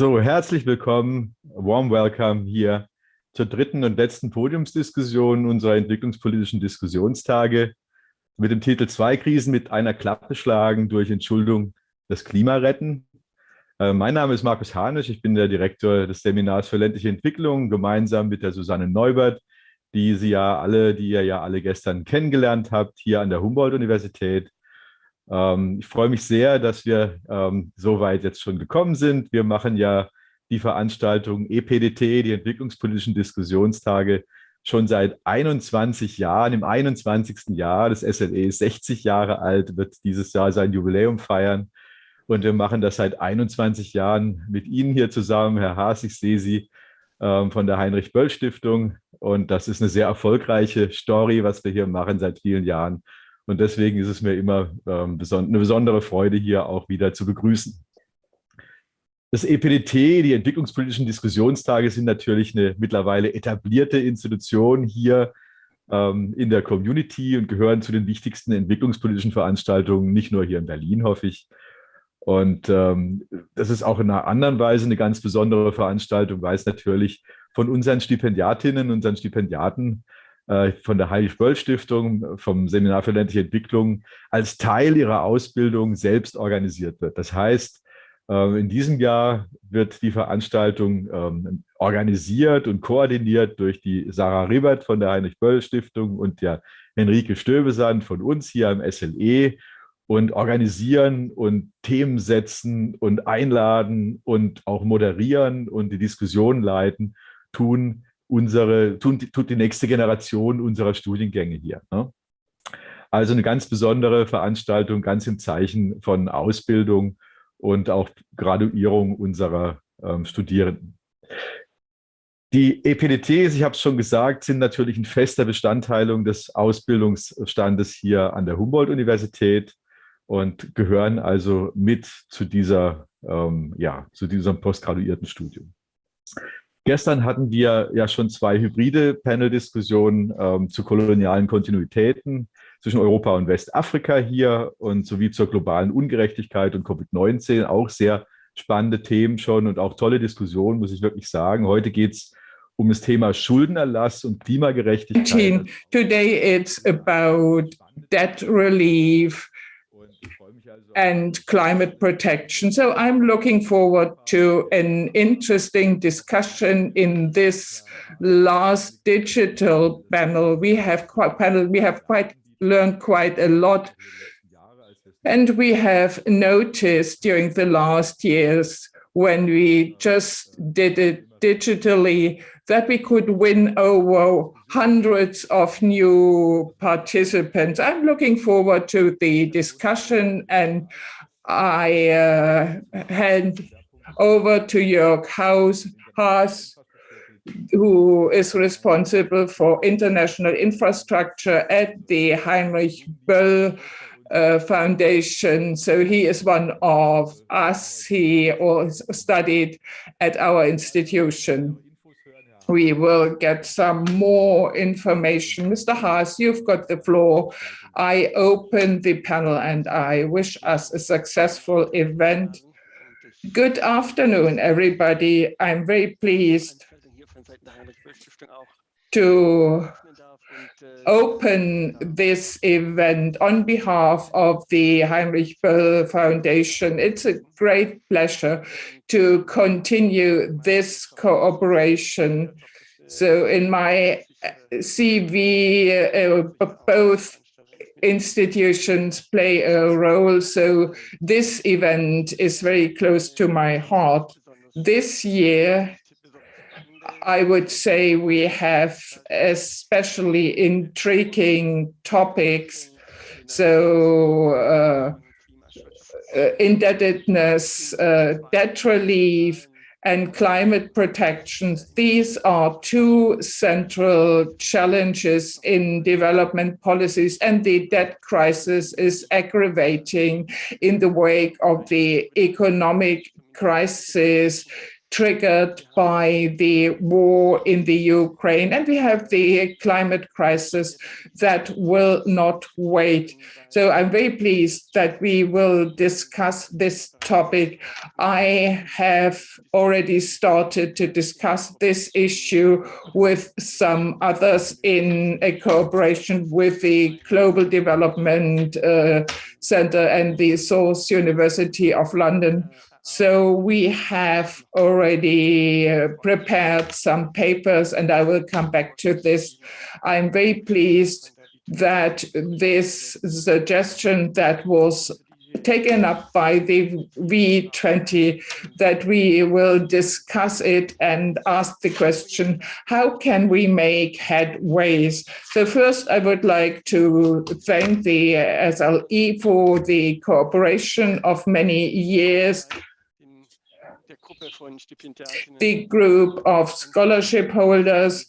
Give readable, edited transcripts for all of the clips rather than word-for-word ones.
So, herzlich willkommen, warm welcome hier zur dritten und letzten Podiumsdiskussion unserer entwicklungspolitischen Diskussionstage mit dem Titel Zwei Krisen mit einer Klappe schlagen durch Entschuldung das Klima retten. Mein Name ist Markus Hanisch, ich bin der Direktor des Seminars für ländliche Entwicklung, gemeinsam mit der Susanne Norbert, die ihr ja alle gestern kennengelernt habt, hier an der Humboldt-Universität. Ich freue mich sehr, dass wir so weit jetzt schon gekommen sind. Wir machen ja die Veranstaltung EPDT, die Entwicklungspolitischen Diskussionstage, schon seit 21 Jahren. Im 21. Jahr, das SLE ist 60 Jahre alt, wird dieses Jahr sein Jubiläum feiern. Und wir machen das seit 21 Jahren mit Ihnen hier zusammen. Herr Haas, ich sehe Sie von der Heinrich-Böll-Stiftung. Und das ist eine sehr erfolgreiche Story, was wir hier machen seit vielen Jahren. Und deswegen ist es mir immer eine besondere Freude, hier auch wieder zu begrüßen. Das EPDT, die Entwicklungspolitischen Diskussionstage, sind natürlich eine mittlerweile etablierte Institution hier in der Community und gehören zu den wichtigsten entwicklungspolitischen Veranstaltungen, nicht nur hier in Berlin, hoffe ich. Und das ist auch in einer anderen Weise eine ganz besondere Veranstaltung, weil es natürlich von unseren Stipendiatinnen, unseren Stipendiaten von der Heinrich-Böll-Stiftung, vom Seminar für ländliche Entwicklung als Teil ihrer Ausbildung selbst organisiert wird. Das heißt, in diesem Jahr wird die Veranstaltung organisiert und koordiniert durch die Sara von der Heinrich-Böll-Stiftung und der Henrike Stöbesand von uns hier am SLE und organisieren und Themen setzen und einladen und auch moderieren und die Diskussion leiten, tut die nächste Generation unserer Studiengänge hier. Ne? Also eine ganz besondere Veranstaltung, ganz im Zeichen von Ausbildung und auch Graduierung unserer Studierenden. Die EPDTs, ich habe es schon gesagt, sind natürlich ein fester Bestandteil des Ausbildungsstandes hier an der Humboldt-Universität und gehören also mit zu diesem postgraduierten Studium. Gestern hatten wir ja schon zwei hybride Panel-Diskussionen zu kolonialen Kontinuitäten zwischen Europa und Westafrika hier und sowie zur globalen Ungerechtigkeit und Covid-19. Auch sehr spannende Themen schon und auch tolle Diskussionen, muss ich wirklich sagen. Heute geht es um das Thema Schuldenerlass und Klimagerechtigkeit. Today it's about debt relief and climate protection. So I'm looking forward to an interesting discussion in this last digital panel. We have learned quite a lot, and we have noticed during the last years when we just did it digitally that we could win over hundreds of new participants. I'm looking forward to the discussion, and I hand over to Jürgen Haas, who is responsible for international infrastructure at the Heinrich-Böll Foundation. So he is one of us. He also studied at our institution. We will get some more information. Mr. Haas, you've got the floor. I open the panel and I wish us a successful event. Good afternoon, everybody. I'm very pleased to open this event on behalf of the Heinrich-Böll Foundation. It's a great pleasure to continue this cooperation. So in my CV, both institutions play a role. So this event is very close to my heart. This year, I would say we have especially intriguing topics. So indebtedness, debt relief, and climate protection. These are two central challenges in development policies, and the debt crisis is aggravating in the wake of the economic crisis triggered by the war in the Ukraine, and we have the climate crisis that will not wait. So I'm very pleased that we will discuss this topic. I have already started to discuss this issue with some others in a cooperation with the Global Development Center and the Source University of London. So we have already prepared some papers, and I will come back to this. I'm very pleased that this suggestion that was taken up by the V20, that we will discuss it and ask the question, how can we make headways? So first, I would like to thank the SLE for the cooperation of many years, the group of scholarship holders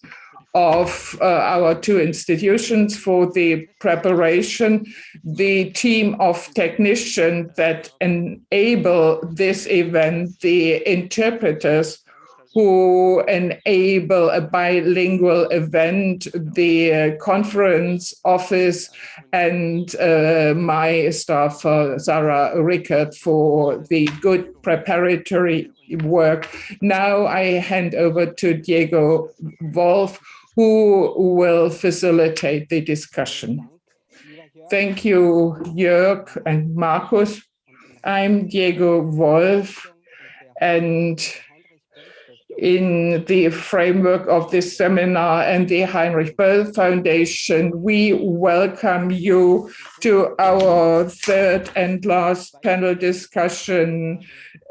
of our two institutions for the preparation, the team of technicians that enable this event, the interpreters who enable a bilingual event, the conference office, and my staff, Sara Rickert, for the good preparatory work. Now I hand over to Diego Wolf, who will facilitate the discussion. Thank you, Jürgen and Markus. I'm Diego Wolf, and in the framework of this seminar and the Heinrich-Böll Foundation, we welcome you to our third and last panel discussion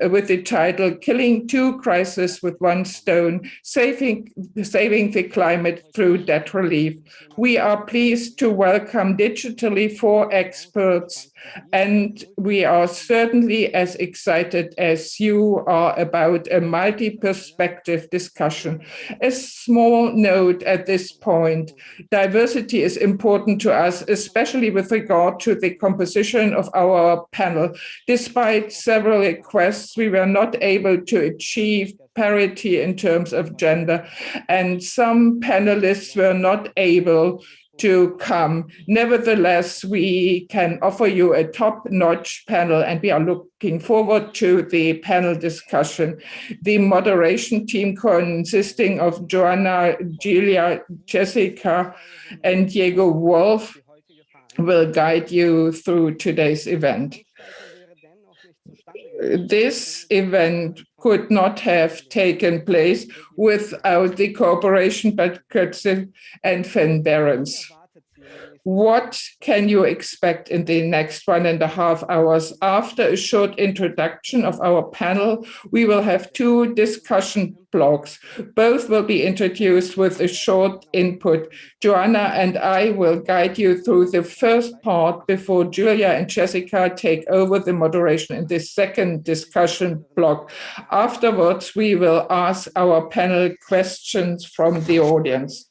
with the title, Killing Two Crises with One Stone, Saving the Climate Through Debt Relief. We are pleased to welcome digitally 4 experts, and we are certainly as excited as you are about a multi-perspective discussion. A small note at this point: diversity is important to us, especially with regard to the composition of our panel. Despite several requests, we were not able to achieve parity in terms of gender, and some panelists were not able to come. Nevertheless, we can offer you a top-notch panel, and we are looking forward to the panel discussion. The moderation team, consisting of Joanna, Julia, Jessica, and Diego Wolf, will guide you through today's event. This event could not have taken place without the cooperation by Gorißen and Van Berens. What can you expect in the next 1.5 hours? After a short introduction of our panel, we will have 2 discussion blocks. Both will be introduced with a short input. Joanna and I will guide you through the first part before Julia and Jessica take over the moderation in the second discussion block. Afterwards, we will ask our panel questions from the audience.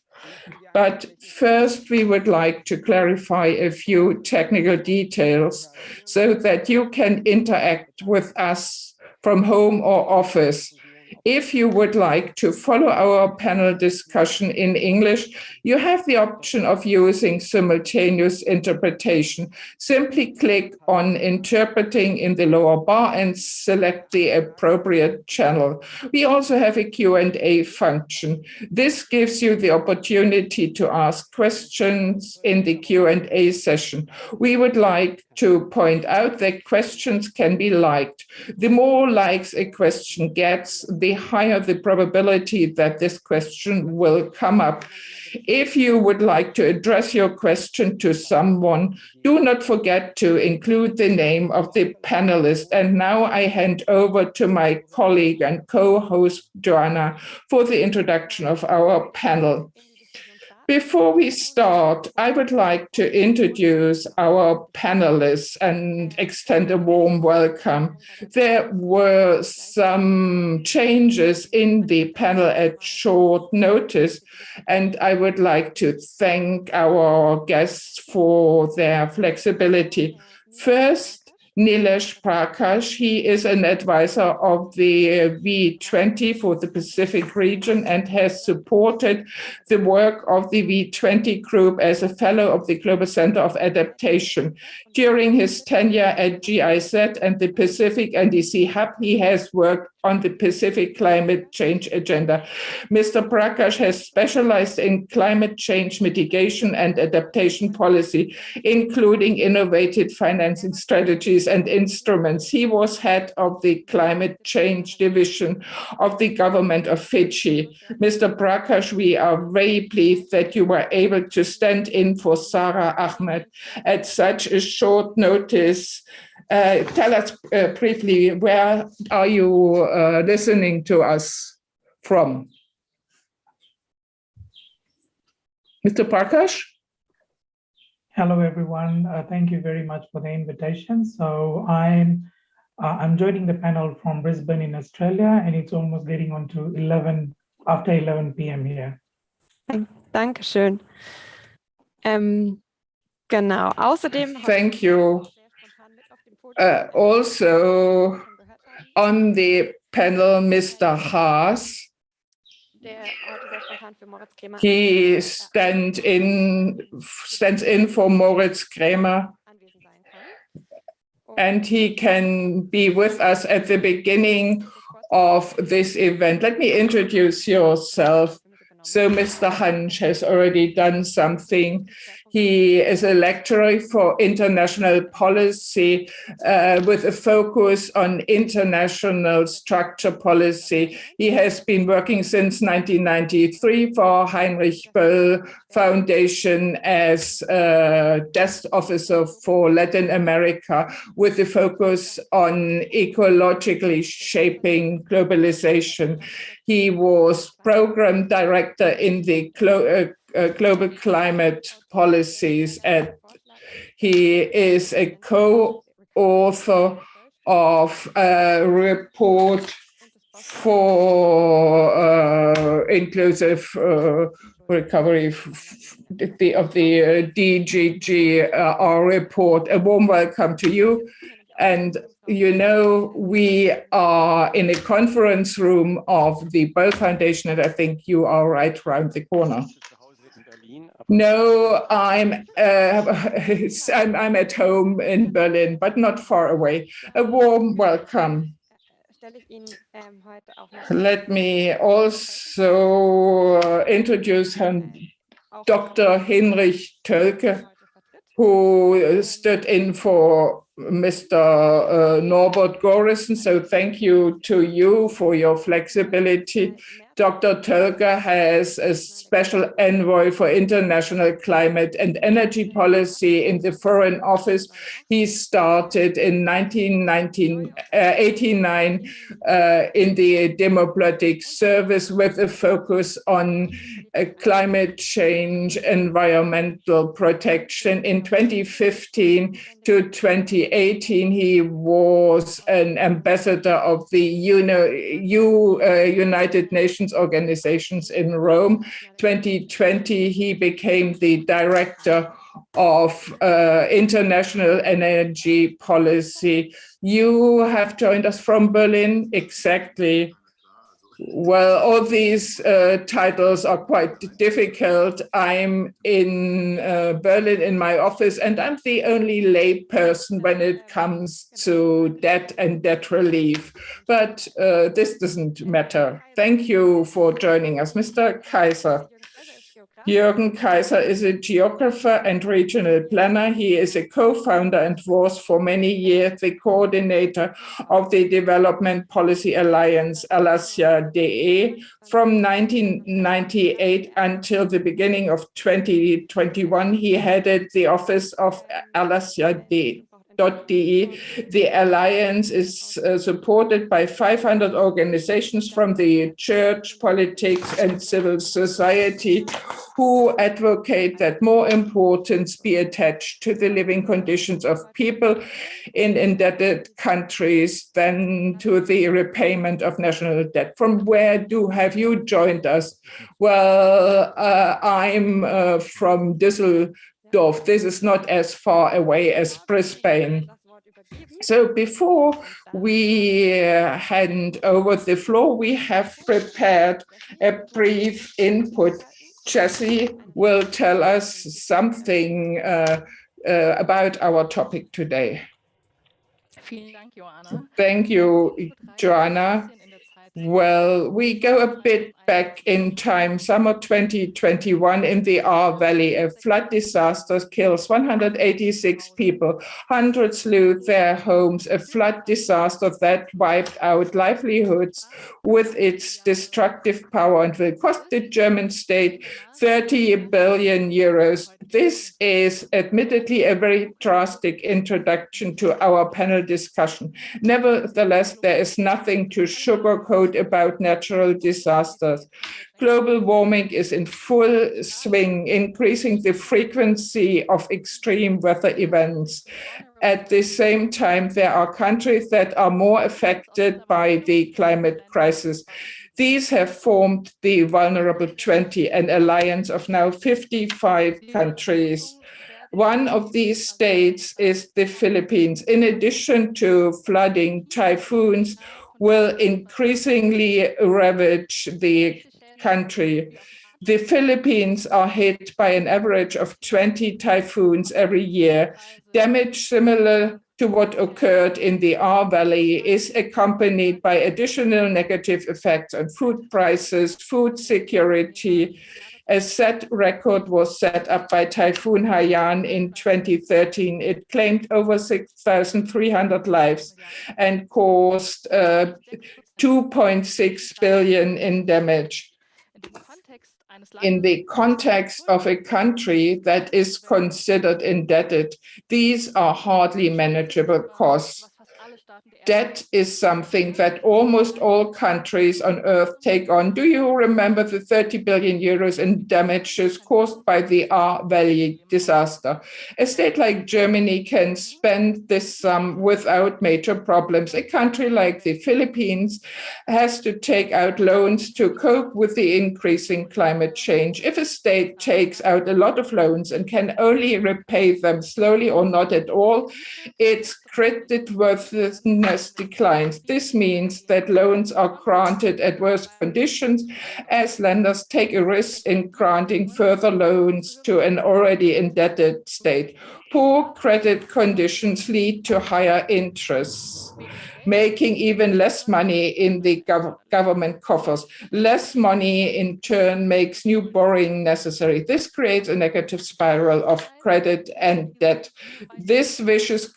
But first, we would like to clarify a few technical details so that you can interact with us from home or office. If you would like to follow our panel discussion in English, you have the option of using simultaneous interpretation. Simply click on Interpreting in the lower bar and select the appropriate channel. We also have a Q&A function. This gives you the opportunity to ask questions in the Q&A session. We would like to point out that questions can be liked. The more likes a question gets, the higher the probability that this question will come up. If you would like to address your question to someone, do not forget to include the name of the panelist. And now I hand over to my colleague and co-host Joanna for the introduction of our panel. Before we start, I would like to introduce our panelists and extend a warm welcome. There were some changes in the panel at short notice, and I would like to thank our guests for their flexibility. First, Nilesh Prakash. He is an advisor of the V20 for the Pacific region and has supported the work of the V20 group as a fellow of the Global Center of Adaptation. During his tenure at GIZ and the Pacific NDC Hub, he has worked on the Pacific climate change agenda. Mr. Prakash has specialized in climate change mitigation and adaptation policy, including innovative financing strategies and instruments. He was head of the climate change division of the government of Fiji. Mr. Prakash, we are very pleased that you were able to stand in for Sara Ahmed at such a short notice. Tell us briefly, where are you listening to us from? Mr. Prakash? Hello, everyone. Thank you very much for the invitation. So I'm joining the panel from Brisbane in Australia, and it's almost getting on to 11 p.m. here. Dankeschön. Genau. Außerdem. Thank you. Also on the panel, Mr. Haas. He stands in for Moritz Kraemer, and he can be with us at the beginning of this event. Let me introduce yourself. So Mr. Hansch has already done something. He is a lecturer for international policy with a focus on international structure policy. He has been working since 1993 for Heinrich-Böll Foundation as desk officer for Latin America with a focus on ecologically shaping globalization. He was program director in the global climate policies. He is a co-author of a report for inclusive recovery of the DGGR report. A warm welcome to you. And you know, we are in a conference room of the Böll Foundation, and I think you are right around the corner. No, I'm at home in Berlin, but not far away. A warm welcome. Let me also introduce Dr. Heinrich Tölke, who stood in for Mr. Norbert Gorißen. So thank you to you for your flexibility. Dr. Tölke has a special envoy for international climate and energy policy in the Foreign Office. He started in 1989 in the diplomatic service with a focus on climate change, environmental protection. In 2015 to 2018, he was an ambassador of the United Nations organizations in Rome. 2020, he became the director of international energy policy. You have joined us from Berlin, exactly. Well, all these titles are quite difficult. I'm in Berlin in my office, and I'm the only lay person when it comes to debt and debt relief. But this doesn't matter. Thank you for joining us, Mr. Kaiser. Jürgen Kaiser is a geographer and regional planner. He is a co-founder and was for many years the coordinator of the Development Policy Alliance, Erlassjahr. From 1998 until the beginning of 2021, he headed the office of Erlassjahr. The alliance is supported by 500 organizations from the church, politics, and civil society who advocate that more importance be attached to the living conditions of people in indebted countries than to the repayment of national debt. From where have you joined us? Well, I'm from Düsseldorf. This is not as far away as Brisbane. So before we hand over the floor, we have prepared a brief input. Jesse will tell us something about our topic today. Thank you, Joanna. Well, we go a bit back in time. Summer 2021 in the Ahr Valley, a flood disaster kills 186 people. Hundreds lose their homes. A flood disaster that wiped out livelihoods with its destructive power and will cost the German state 30 billion euros. This is admittedly a very drastic introduction to our panel discussion. Nevertheless, there is nothing to sugarcoat about natural disasters. Global warming is in full swing, increasing the frequency of extreme weather events. At the same time, there are countries that are more affected by the climate crisis. These have formed the Vulnerable 20, an alliance of now 55 countries. One of these states is the Philippines. In addition to flooding, typhoons will increasingly ravage the country. The Philippines are hit by an average of 20 typhoons every year. Damage similar to what occurred in the Ahr Valley is accompanied by additional negative effects on food prices, food security. A set record was set up by Typhoon Haiyan in 2013. It claimed over 6,300 lives and caused 2.6 billion in damage. In the context of a country that is considered indebted, these are hardly manageable costs. Debt is something that almost all countries on earth take on. Do you remember the 30 billion euros in damages caused by the Ahr Valley disaster? A state like Germany can spend this sum without major problems. A country like the Philippines has to take out loans to cope with the increasing climate change. If a state takes out a lot of loans and can only repay them slowly or not at all, its creditworthiness declines. This means that loans are granted at worse conditions as lenders take a risk in granting further loans to an already indebted state. Poor credit conditions lead to higher interests, making even less money in the government coffers. Less money, in turn, makes new borrowing necessary. This creates a negative spiral of credit and debt. This vicious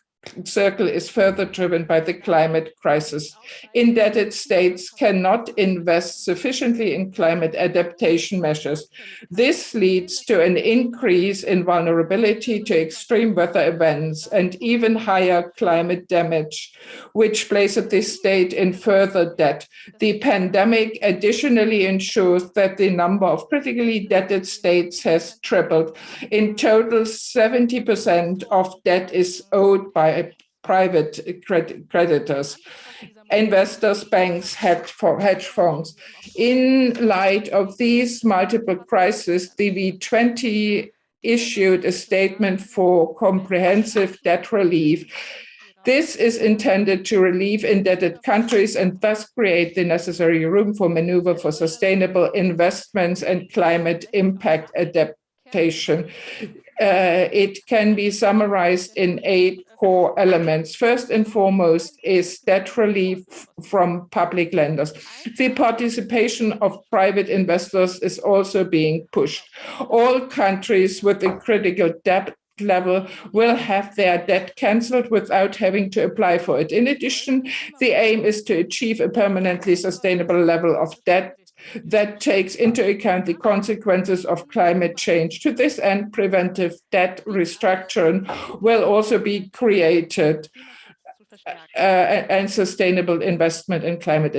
circle is further driven by the climate crisis. Indebted states cannot invest sufficiently in climate adaptation measures. This leads to an increase in vulnerability to extreme weather events and even higher climate damage, which places the state in further debt. The pandemic additionally ensures that the number of critically indebted states has tripled. In total, 70% of debt is owed by private creditors, investors, banks, hedge funds. In light of these multiple crises, the V20 issued a statement for comprehensive debt relief. This is intended to relieve indebted countries and thus create the necessary room for maneuver for sustainable investments and climate impact adaptation. It can be summarized in 8 core elements. First and foremost is debt relief from public lenders. The participation of private investors is also being pushed. All countries with a critical debt level will have their debt cancelled without having to apply for it. In addition, the aim is to achieve a permanently sustainable level of debt that takes into account the consequences of climate change. To this end, preventive debt restructuring will also be created and sustainable investment in climate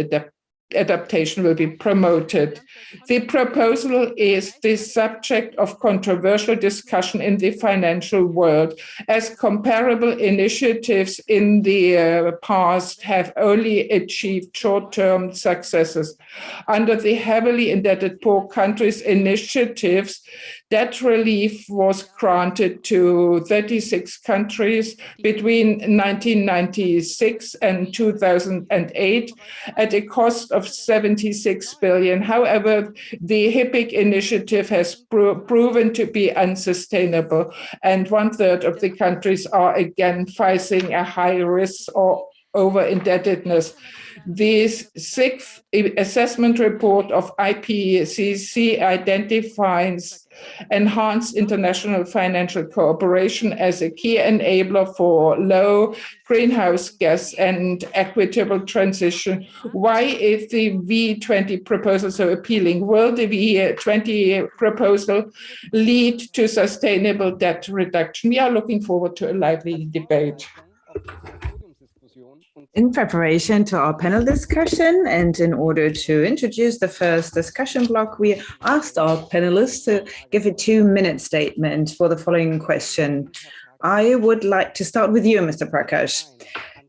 adaptation will be promoted. The proposal is the subject of controversial discussion in the financial world, as comparable initiatives in the past have only achieved short-term successes. Under the heavily indebted poor countries initiatives, Debt relief was granted to 36 countries between 1996 and 2008 at a cost of 76 billion. However, the HIPC initiative has proven to be unsustainable, and 1/3 of the countries are again facing a high risk or over-indebtedness. The sixth assessment report of IPCC identifies enhanced international financial cooperation as a key enabler for low greenhouse gas and equitable transition. Why is the V20 proposal so appealing? Will the V20 proposal lead to sustainable debt reduction? We are looking forward to a lively debate. In preparation to our panel discussion and in order to introduce the first discussion block, we asked our panelists to give a 2-minute statement for the following question. I would like to start with you, Mr. Prakash.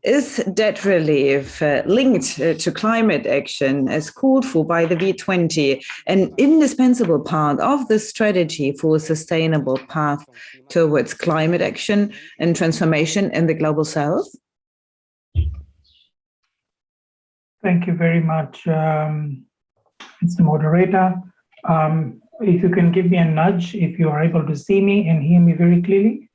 Is debt relief linked to climate action as called for by the V20 an indispensable part of the strategy for a sustainable path towards climate action and transformation in the global south? Thank you very much, Mr. Moderator. If you can give me a nudge if you are able to see me and hear me very clearly.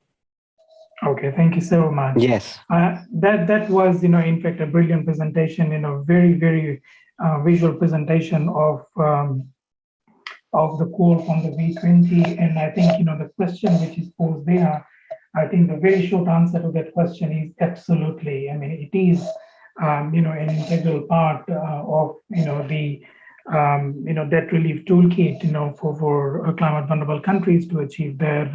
Okay, thank you so much. Yes. That was, in fact, a brilliant presentation, very, very visual presentation of the call from the V20. And I think, the question which is posed there, I think the very short answer to that question is absolutely. I mean, it is an integral part of the debt relief toolkit for climate vulnerable countries to achieve their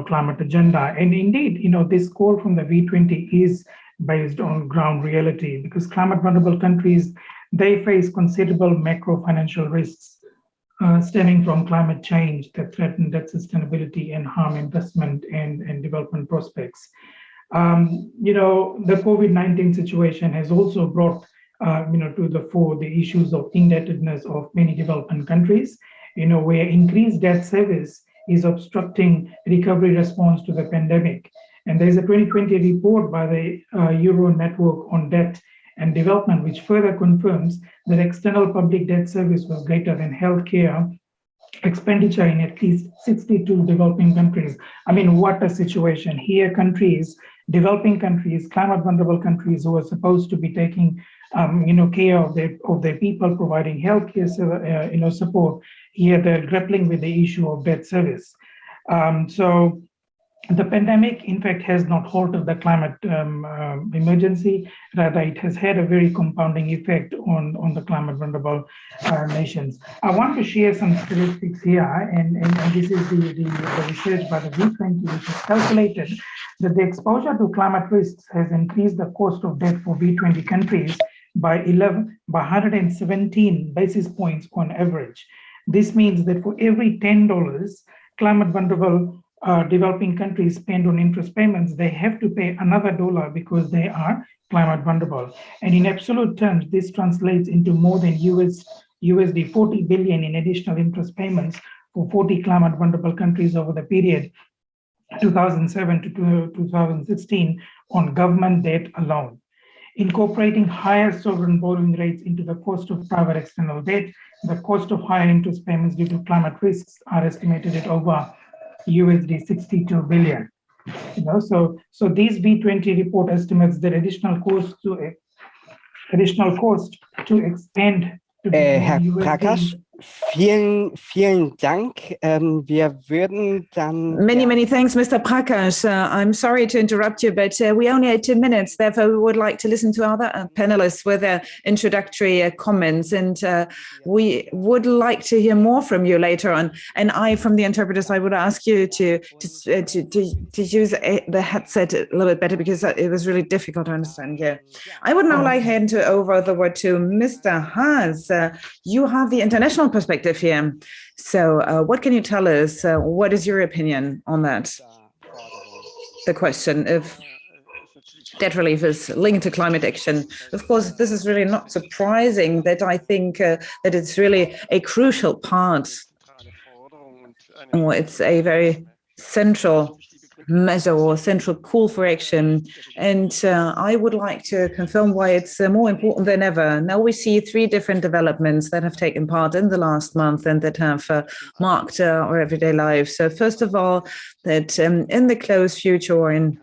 climate agenda. And indeed, this call from the V20 is based on ground reality, because climate vulnerable countries, they face considerable macro financial risks stemming from climate change that threaten debt sustainability and harm investment and development prospects. The COVID-19 situation has also brought, to the fore the issues of indebtedness of many developing countries, where increased debt service is obstructing recovery response to the pandemic. And there's a 2020 report by the Euro Network on Debt and Development, which further confirms that external public debt service was greater than healthcare expenditure in at least 62 developing countries. I mean, what a situation. Here, developing countries, climate vulnerable countries who are supposed to be taking care of their people, providing healthcare support. Here they're grappling with the issue of debt service. So the pandemic, in fact, has not halted the climate emergency. Rather, it has had a very compounding effect on the climate vulnerable nations. I want to share some statistics here, and this is the research by the V20, which has calculated that the exposure to climate risks has increased the cost of debt for V20 countries by 117 basis points on average. This means that for every $10 climate vulnerable developing countries spend on interest payments, they have to pay another $1 because they are climate vulnerable. And in absolute terms, this translates into more than USD 40 billion in additional interest payments for 40 climate vulnerable countries over the period 2007 to 2016 on government debt alone. Incorporating higher sovereign borrowing rates into the cost of private external debt, the cost of higher interest payments due to climate risks are estimated at over USD 62 billion. So these V20 report estimates that additional cost to expand to Herr Prakash, vielen Dank. Wir würden dann... Many thanks, Mr. Prakash. I'm sorry to interrupt you, but we only had 2 minutes. Therefore, we would like to listen to other panelists with their introductory comments. And we would like to hear more from you later on. And from the interpreters, I would ask you to use the headset a little bit better, because it was really difficult to understand you. I would now like to hand over the word to Mr. Haas. You have the international perspective here. So what can you tell us? What is your opinion on that? The question if debt relief is linked to climate action. Of course, this is really not surprising that I think that it's really a crucial part or it's a very central measure or central call for action. And I would like to confirm why it's more important than ever. Now we see three different developments that have taken part in the last month and that have marked our everyday lives. So first of all, that in the close future, or in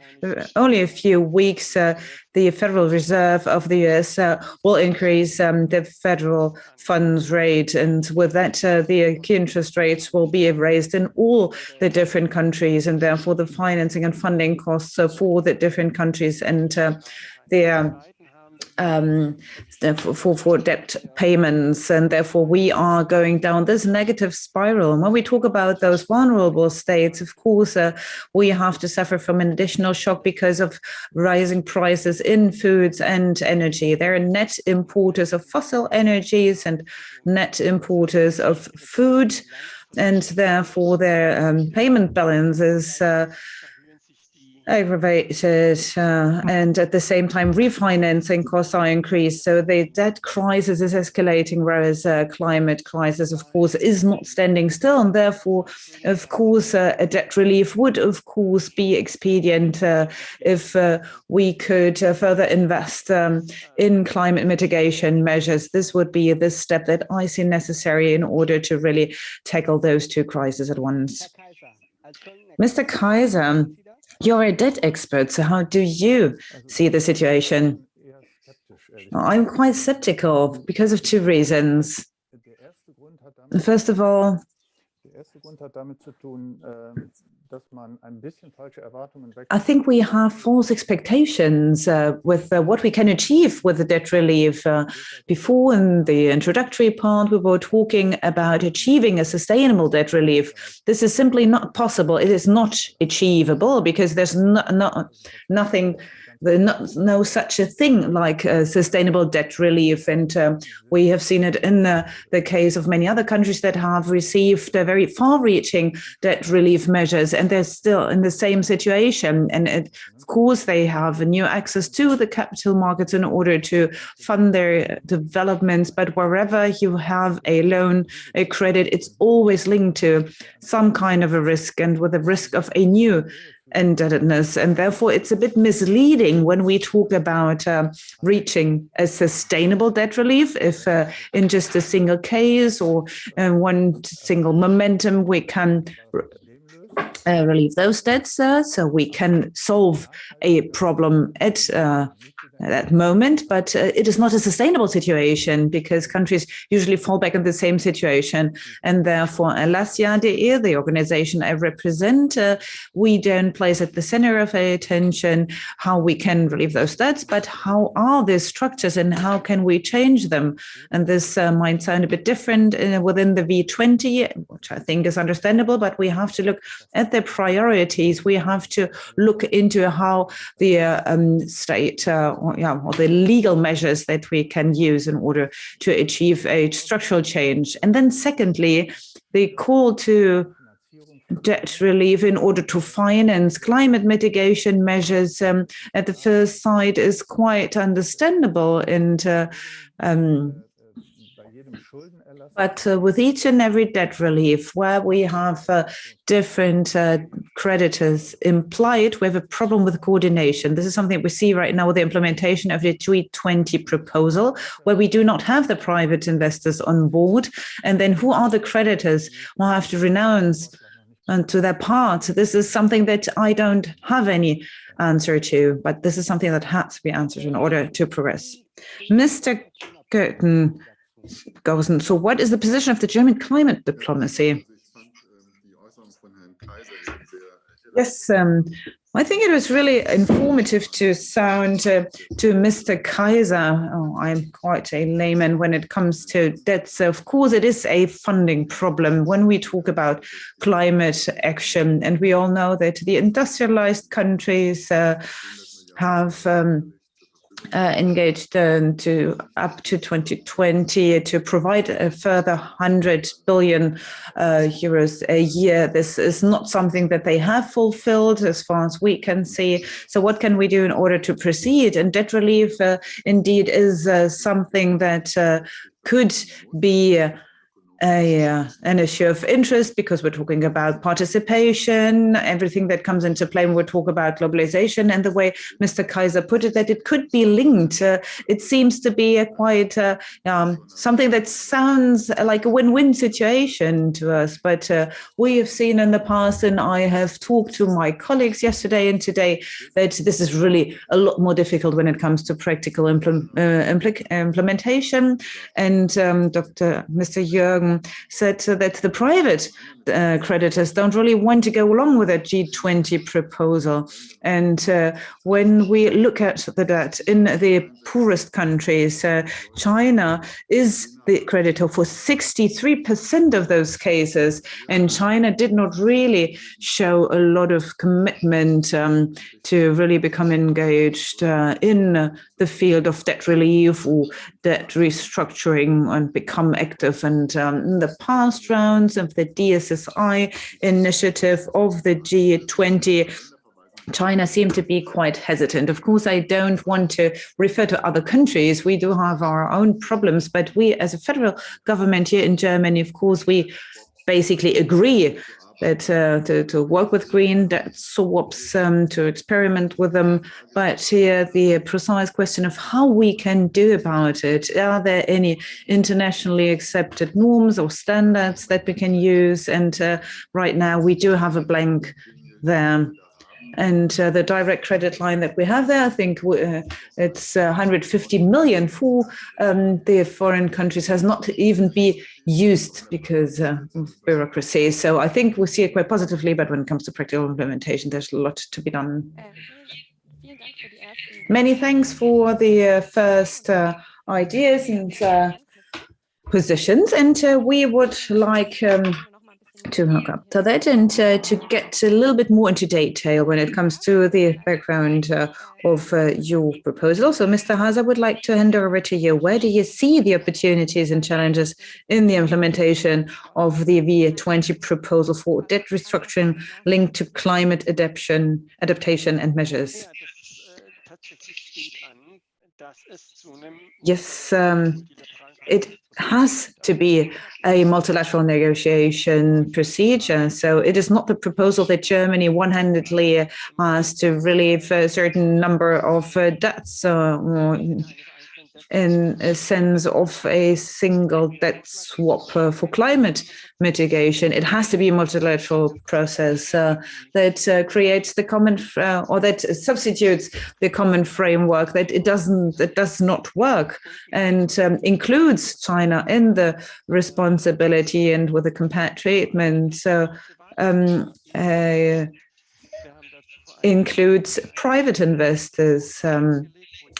only a few weeks, the Federal Reserve of the US will increase the federal funds rate. And with that, the key interest rates will be raised in all the different countries, and therefore the financing and funding costs for the different countries and for debt payments, and therefore we are going down this negative spiral. And when we talk about those vulnerable states, of course, we have to suffer from an additional shock because of rising prices in foods and energy. They're net importers of fossil energies and net importers of food, and therefore their payment balance is aggravated, and at the same time refinancing costs are increased. So the debt crisis is escalating, whereas climate crisis, of course, is not standing still. And therefore, of course, a debt relief would, of course, be expedient if we could further invest in climate mitigation measures. This would be the step that I see necessary in order to really tackle those two crises at once. Mr. Kaiser, you're a debt expert, so how do you see the situation? I'm quite skeptical because of two reasons. First of all, I think we have false expectations with what we can achieve with the debt relief. Before, in the introductory part, we were talking about achieving a sustainable debt relief. This is simply not possible. It is not achievable because there's nothing. No such a thing like sustainable debt relief. And we have seen it in the case of many other countries that have received very far-reaching debt relief measures, and they're still in the same situation. And of course, they have new access to the capital markets in order to fund their developments. But wherever you have a loan, a credit, it's always linked to some kind of a risk, and with the risk of a new indebtedness. And therefore, it's a bit misleading when we talk about reaching a sustainable debt relief if in just a single case or one single momentum we can relieve those debts, so we can solve a problem at that moment, but it is not a sustainable situation because countries usually fall back in the same situation. And therefore, Erlassjahr, the organization I represent, we don't place at the center of attention how we can relieve those debts, but how are these structures and how can we change them? And this might sound a bit different within the V20, which I think is understandable, but we have to look at the priorities. We have to look into how the state or the legal measures that we can use in order to achieve a structural change. And then secondly, the call to debt relief in order to finance climate mitigation measures at the first sight is quite understandable. And but with each and every debt relief where we have different creditors implied, we have a problem with coordination. This is something we see right now with the implementation of the G20 proposal, where we do not have the private investors on board. And then who are the creditors who have to renounce to their part? This is something that I don't have any answer to, but this is something that has to be answered in order to progress. Mr. Gorißen, so what is the position of the German climate diplomacy? Yes, I think it was really informative to sound to Mr. Kaiser. Oh, I'm quite a layman when it comes to debt. So of course, it is a funding problem when we talk about climate action. And we all know that the industrialized countries have engaged to up to 2020 to provide a further 100 billion euros a year. This is not something that they have fulfilled as far as we can see. So what can we do in order to proceed? And debt relief indeed is something that could be an issue of interest because we're talking about participation, everything that comes into play when we talk about globalization, and the way Mr. Kaiser put it, that it could be linked. It seems to be quite something that sounds like a win-win situation to us, but we have seen in the past, and I have talked to my colleagues yesterday and today, that this is really a lot more difficult when it comes to practical implementation. And Mr. Jürgen said that the private creditors don't really want to go along with a G20 proposal. And when we look at the debt in the poorest countries, China is the creditor for 63% of those cases. And China did not really show a lot of commitment to really become engaged in the field of debt relief or debt restructuring and become active. And in the past rounds of the DSSI initiative of the G20, China seemed to be quite hesitant. Of course, I don't want to refer to other countries. We do have our own problems, but we as a federal government here in Germany, of course, we basically agree that to work with green debt swaps, to experiment with them. But here the precise question of how we can do about it, are there any internationally accepted norms or standards that we can use? And right now we do have a blank there. And the direct credit line that we have there, I think it's 150 million for the foreign countries, has not even been used because of bureaucracy. So I think we see it quite positively, but when it comes to practical implementation, there's a lot to be done. Many thanks for the first ideas and positions. And we would like to hook up to that and to get a little bit more into detail when it comes to the background of your proposal. So, Mr. Haas, I would like to hand over to you. Where do you see the opportunities and challenges in the implementation of the V20 proposal for debt restructuring linked to climate adaptation and measures? Yes, it has to be a multilateral negotiation procedure. So it is not the proposal that Germany one-handedly has to relieve a certain number of debts in a sense of a single debt swap for climate mitigation. It has to be a multilateral process that creates the common or that substitutes the common framework that does not work and includes China in the responsibility and with a compared treatment. So includes private investors.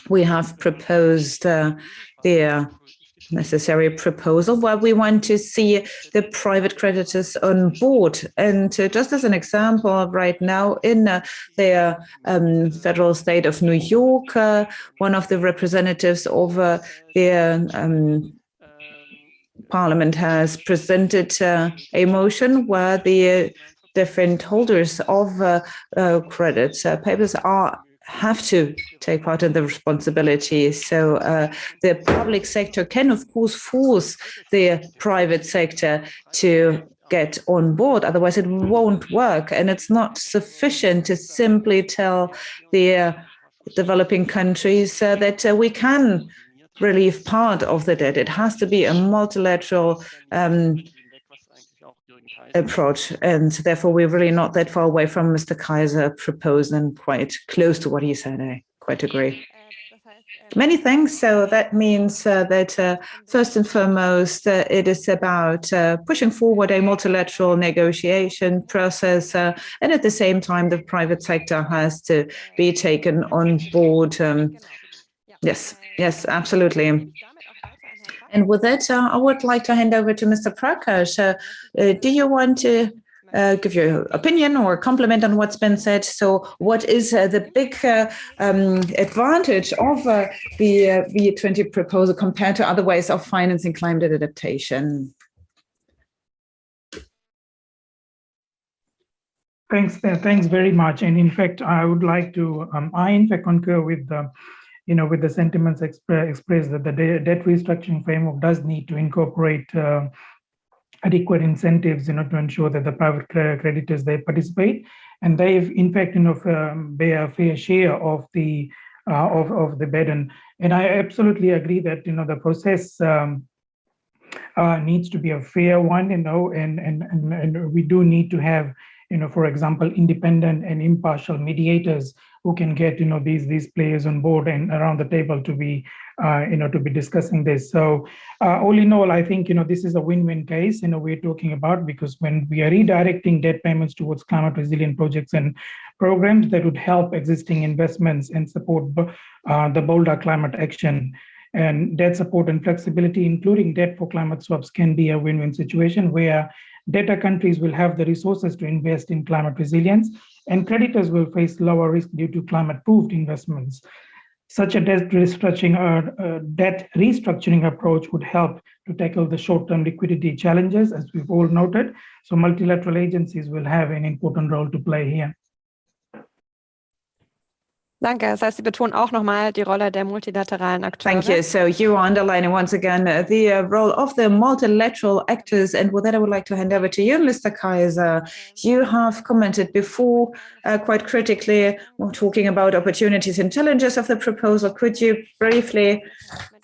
We have proposed the necessary proposal where we want to see the private creditors on board. And just as an example, right now in the federal state of New York, one of the representatives of the Parliament has presented a motion where the different holders of credit papers have to take part in the responsibility. So the public sector can, of course, force the private sector to get on board. Otherwise, it won't work. And it's not sufficient to simply tell the developing countries that we can relieve part of the debt. It has to be a multilateral approach, and therefore we're really not that far away from Mr. Kaiser proposed and quite close to what he said. I quite agree. Many thanks. So that means that first and foremost, it is about pushing forward a multilateral negotiation process, and at the same time, the private sector has to be taken on board. Yes, absolutely. And with that, I would like to hand over to Mr. Prakash. Do you want to give your opinion or comment on what's been said? So what is the big advantage of the V20 proposal compared to other ways of financing climate adaptation? Thanks very much. And in fact, I would like to, I in fact concur with the with the sentiments expressed that the debt restructuring framework does need to incorporate adequate incentives, to ensure that the private creditors, they participate, and they've in fact, bear a fair share of the burden. And I absolutely agree that the process needs to be a fair one, and we do need to have, for example, independent and impartial mediators who can get these players on board and around the table to be discussing this. So all in all, I think this is a win-win case we're talking about, because when we are redirecting debt payments towards climate resilient projects and programs that would help existing investments and support the bolder climate action, and debt support and flexibility, including debt for climate swaps, can be a win-win situation where debtor countries will have the resources to invest in climate resilience, and creditors will face lower risk due to climate-proofed investments. Such a debt restructuring approach would help to tackle the short-term liquidity challenges, as we've all noted. So multilateral agencies will have an important role to play here. Danke. Das heißt, Sie betonen auch nochmal die Rolle der multilateralen Akteure. Thank you. So you are underlining once again the role of the multilateral actors. And with that, I would like to hand over to you, Mr. Kaiser. You have commented before quite critically talking about opportunities and challenges of the proposal. Could you briefly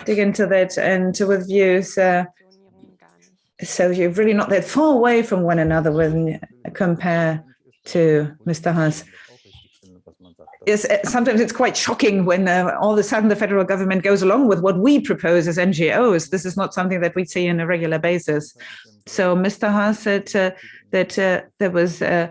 dig into that and with views? So you're really not that far away from one another when you compare to Mr. Haas. Yes, sometimes it's quite shocking when all of a sudden the federal government goes along with what we propose as NGOs. This is not something that we see on a regular basis. So Mr. Haas said that there was a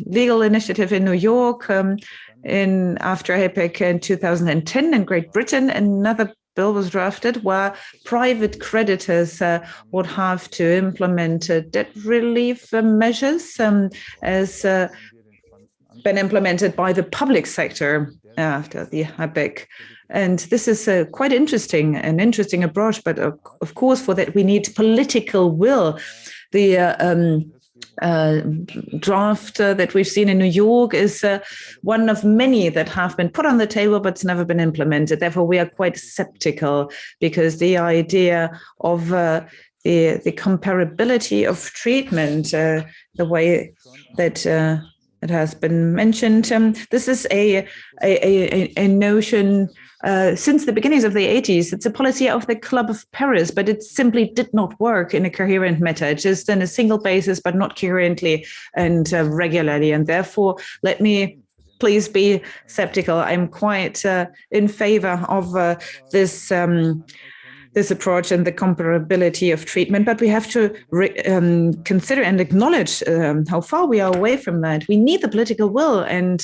legal initiative in New York after APEC in 2010 in Great Britain. Another bill was drafted where private creditors would have to implement debt relief measures as been implemented by the public sector after the APEC. And this is quite interesting, an interesting approach, but of course for that we need political will. The draft that we've seen in New York is one of many that have been put on the table, but it's never been implemented. Therefore, we are quite skeptical, because the idea of the comparability of treatment, the way that it has been mentioned. This is a notion since the beginnings of the 80s. It's a policy of the Club of Paris, but it simply did not work in a coherent manner, just on a single basis, but not coherently and regularly. And therefore, let me please be skeptical. I'm quite in favor of this approach and the comparability of treatment, but we have to consider and acknowledge how far we are away from that. We need the political will, and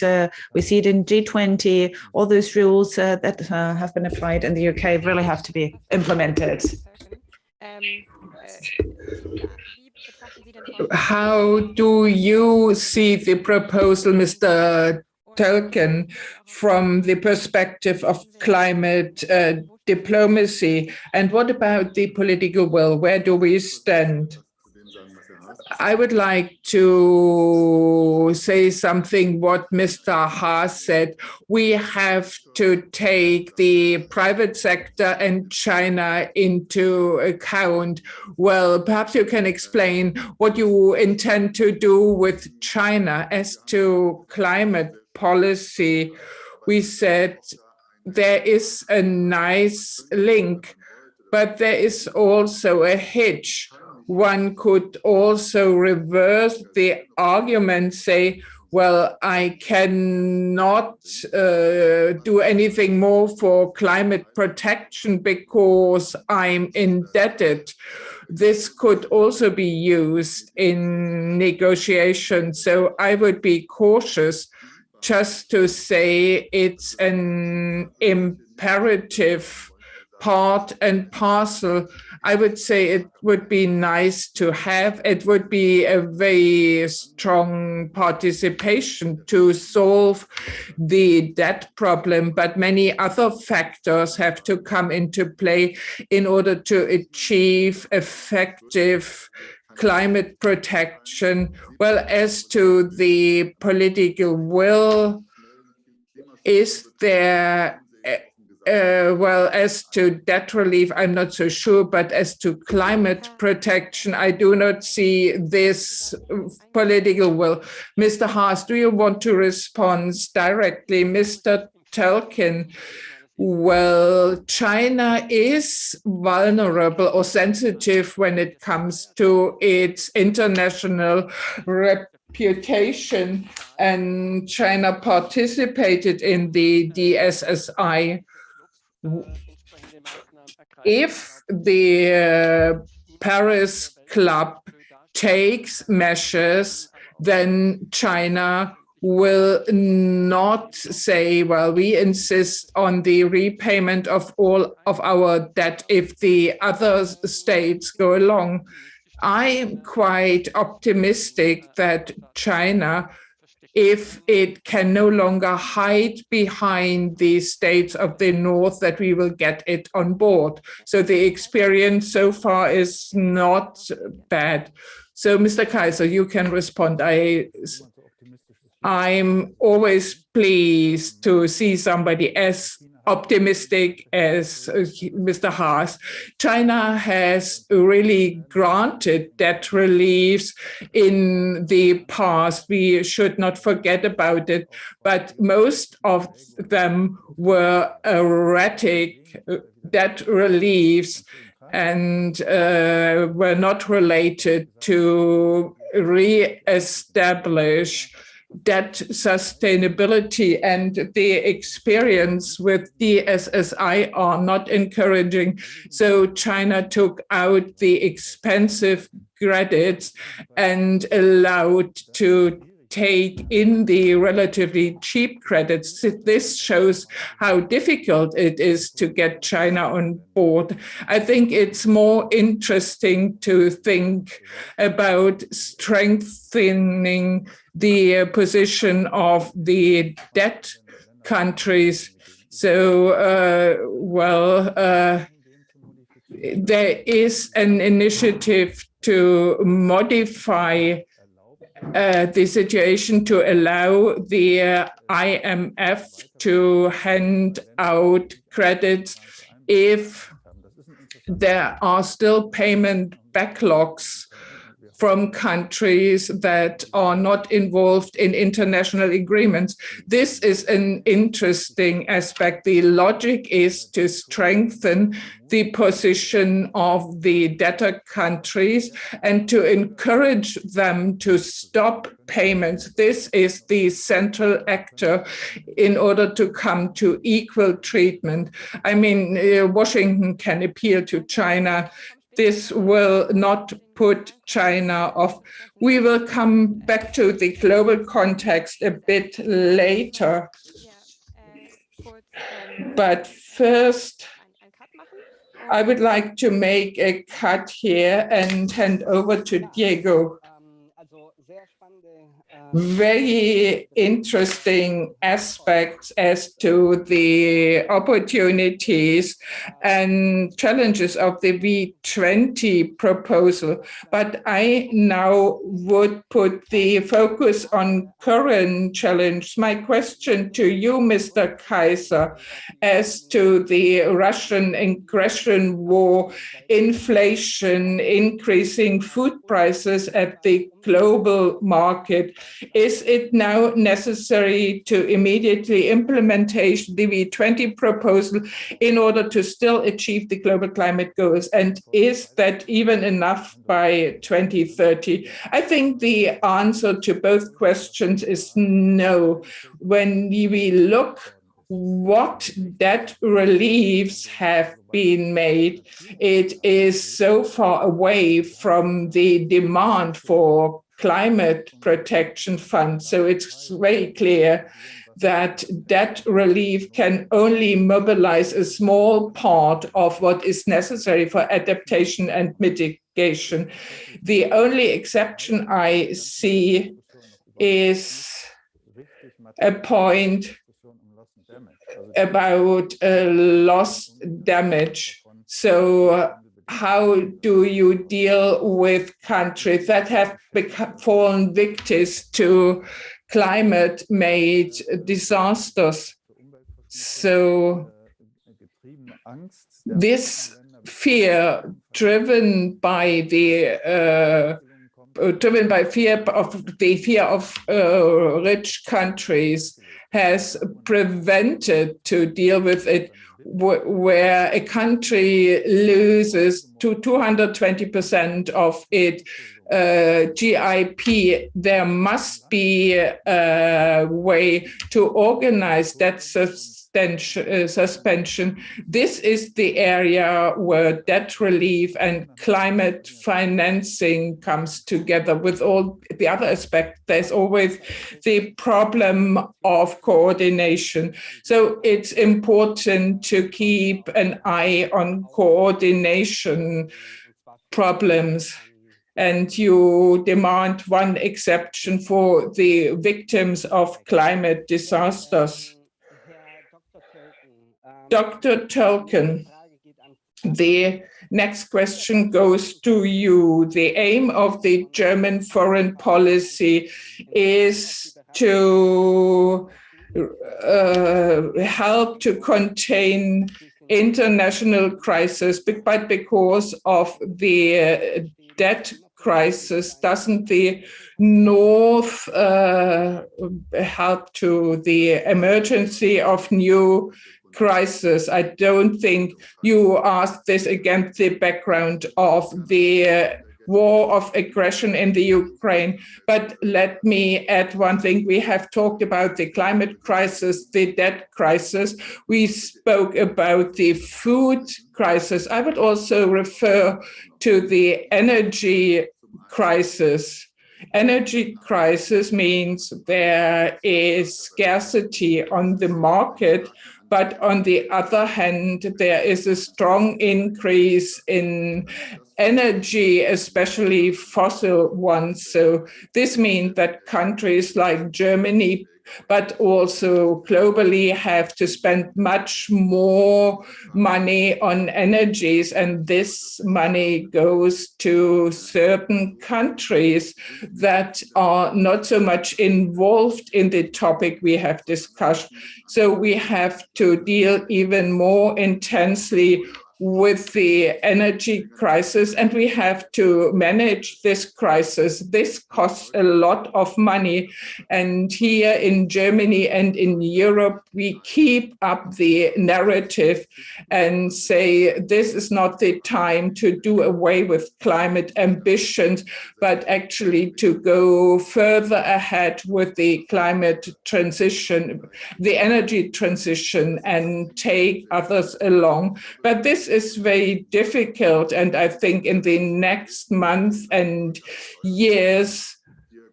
we see it in G20. All those rules that have been applied in the UK really have to be implemented. How do you see the proposal, Mr. Tolkien, from the perspective of climate diplomacy? And what about the political will? Where do we stand? I would like to say something what Mr. Haas said. We have to take the private sector and China into account. Well, perhaps you can explain what you intend to do with China. As to climate policy, we said there is a nice link, but there is also a hitch. One could also reverse the argument, say, well, I cannot do anything more for climate protection because I'm indebted. This could also be used in negotiations. So I would be cautious just to say it's an imperative part and parcel. I would say it would be nice to have. It would be a very strong participation to solve the debt problem, but many other factors have to come into play in order to achieve effective climate protection. Well, as to the political will, is there well, as to debt relief, I'm not so sure, but as to climate protection, I do not see this political will. Mr. Haas, do you want to respond directly? Mr. Telkin, well, China is vulnerable or sensitive when it comes to its international reputation, and China participated in the DSSI. If the Paris Club takes measures, then China will not say, well, we insist on the repayment of all of our debt if the other states go along. I'm quite optimistic that China, if it can no longer hide behind the states of the North, that we will get it on board. So the experience so far is not bad. So Mr. Kaiser, you can respond. I'm always pleased to see somebody as optimistic as Mr. Haas. China has really granted debt reliefs in the past. We should not forget about it, but most of them were erratic debt reliefs and were not related to re-establish debt sustainability, and the experience with DSSI are not encouraging. So China took out the expensive credits and allowed to take in the relatively cheap credits. This shows how difficult it is to get China on board. I think it's more interesting to think about strengthening the position of the debt countries. So, there is an initiative to modify the situation to allow the IMF to hand out credits if there are still payment backlogs from countries that are not involved in international agreements. This is an interesting aspect. The logic is to strengthen the position of the debtor countries and to encourage them to stop payments. This is the central actor in order to come to equal treatment. I mean, Washington can appeal to China. This will not put China off. We will come back to the global context a bit later. But first, I would like to make a cut here and hand over to Diego. Very interesting aspects as to the opportunities and challenges of the V20 proposal. But I now would put the focus on current challenge. My question to you, Mr. Kaiser, as to the Russian aggression war, inflation, increasing food prices at the global market. Is it now necessary to immediately implement the V20 proposal in order to still achieve the global climate goals? And is that even enough by 2030? I think the answer to both questions is no. When we look what debt reliefs have been made, it is so far away from the demand for climate protection funds. So it's very clear that debt relief can only mobilize a small part of what is necessary for adaptation and mitigation. The only exception I see is a point about loss damage. So how do you deal with countries that have fallen victims to climate-made disasters? So This fear driven by the fear of rich countries has prevented to deal with it, where a country loses to 220% of its GIP. There must be a way to organize that suspension. This is the area where debt relief and climate financing comes together with all the other aspects. There's always the problem of coordination. So it's important to keep an eye on coordination problems. And you demand one exception for the victims of climate disasters. Dr. Tolkien, the next question goes to you. The aim of the German foreign policy is to help to contain international crisis, but because of the debt crisis, doesn't the North help to the emergency of new crisis? I don't think you asked this against the background of the war of aggression in the Ukraine. But let me add one thing. We have talked about the climate crisis, the debt crisis. We spoke about the food crisis. I would also refer to the energy crisis. Energy crisis means there is scarcity on the market, but on the other hand, there is a strong increase in energy, especially fossil ones. So this means that countries like Germany, but also globally, have to spend much more money on energies. And this money goes to certain countries that are not so much involved in the topic we have discussed. So we have to deal even more intensely with the energy crisis, and we have to manage this crisis. This costs a lot of money. And here in Germany and in Europe, we keep up the narrative and say this is not the time to do away with climate ambitions, but actually to go further ahead with the climate transition, the energy transition, and take others along. But this is very difficult, and I think in the next month and years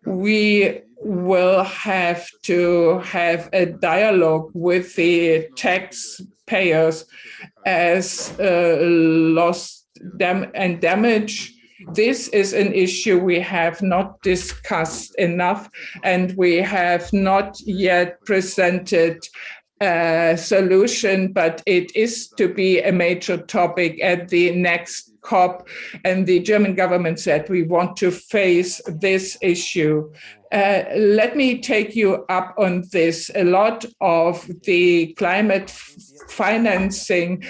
we will have to have a dialogue with the taxpayers as loss and damage. This is an issue we have not discussed enough, and we have not yet presented solution, but it is to be a major topic at the next COP. And the German government said we want to face this issue. Let me take you up on this. A lot of the climate financing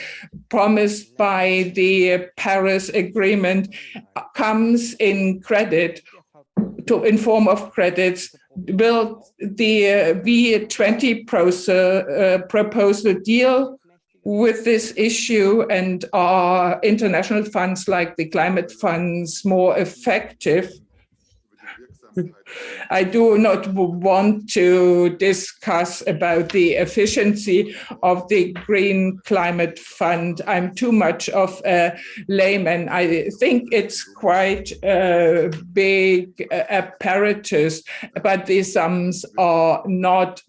promised by the Paris Agreement comes in form of credits. Will the V20 proposal deal with this issue, and are international funds like the climate funds more effective? I do not want to discuss about the efficiency of the Green Climate Fund. I'm too much of a layman. I think it's quite a big apparatus, but the sums are not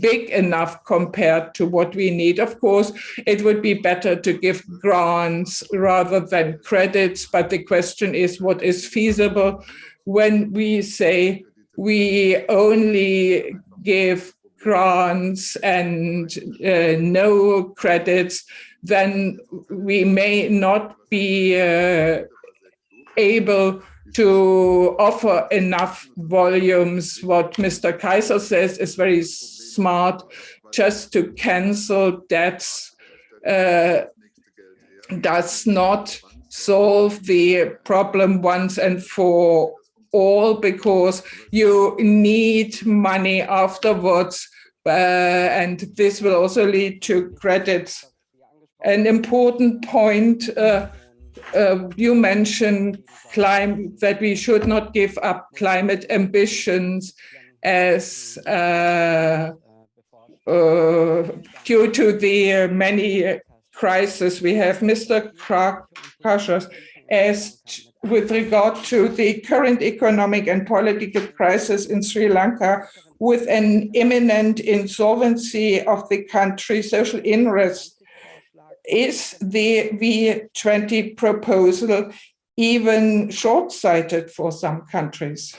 big enough compared to what we need. Of course, it would be better to give grants rather than credits, but the question is what is feasible. When we say we only give grants and no credits, then we may not be able to offer enough volumes. What Mr. Kaiser says is very smart, just to cancel debts does not solve the problem once and for all, because you need money afterwards, and this will also lead to credits. An important point, you mentioned that we should not give up climate ambitions as due to the many crises we have. Mr. Kaiser, as with regard to the current economic and political crisis in Sri Lanka, with an imminent insolvency of the country, social unrest, is the V20 proposal even short-sighted for some countries?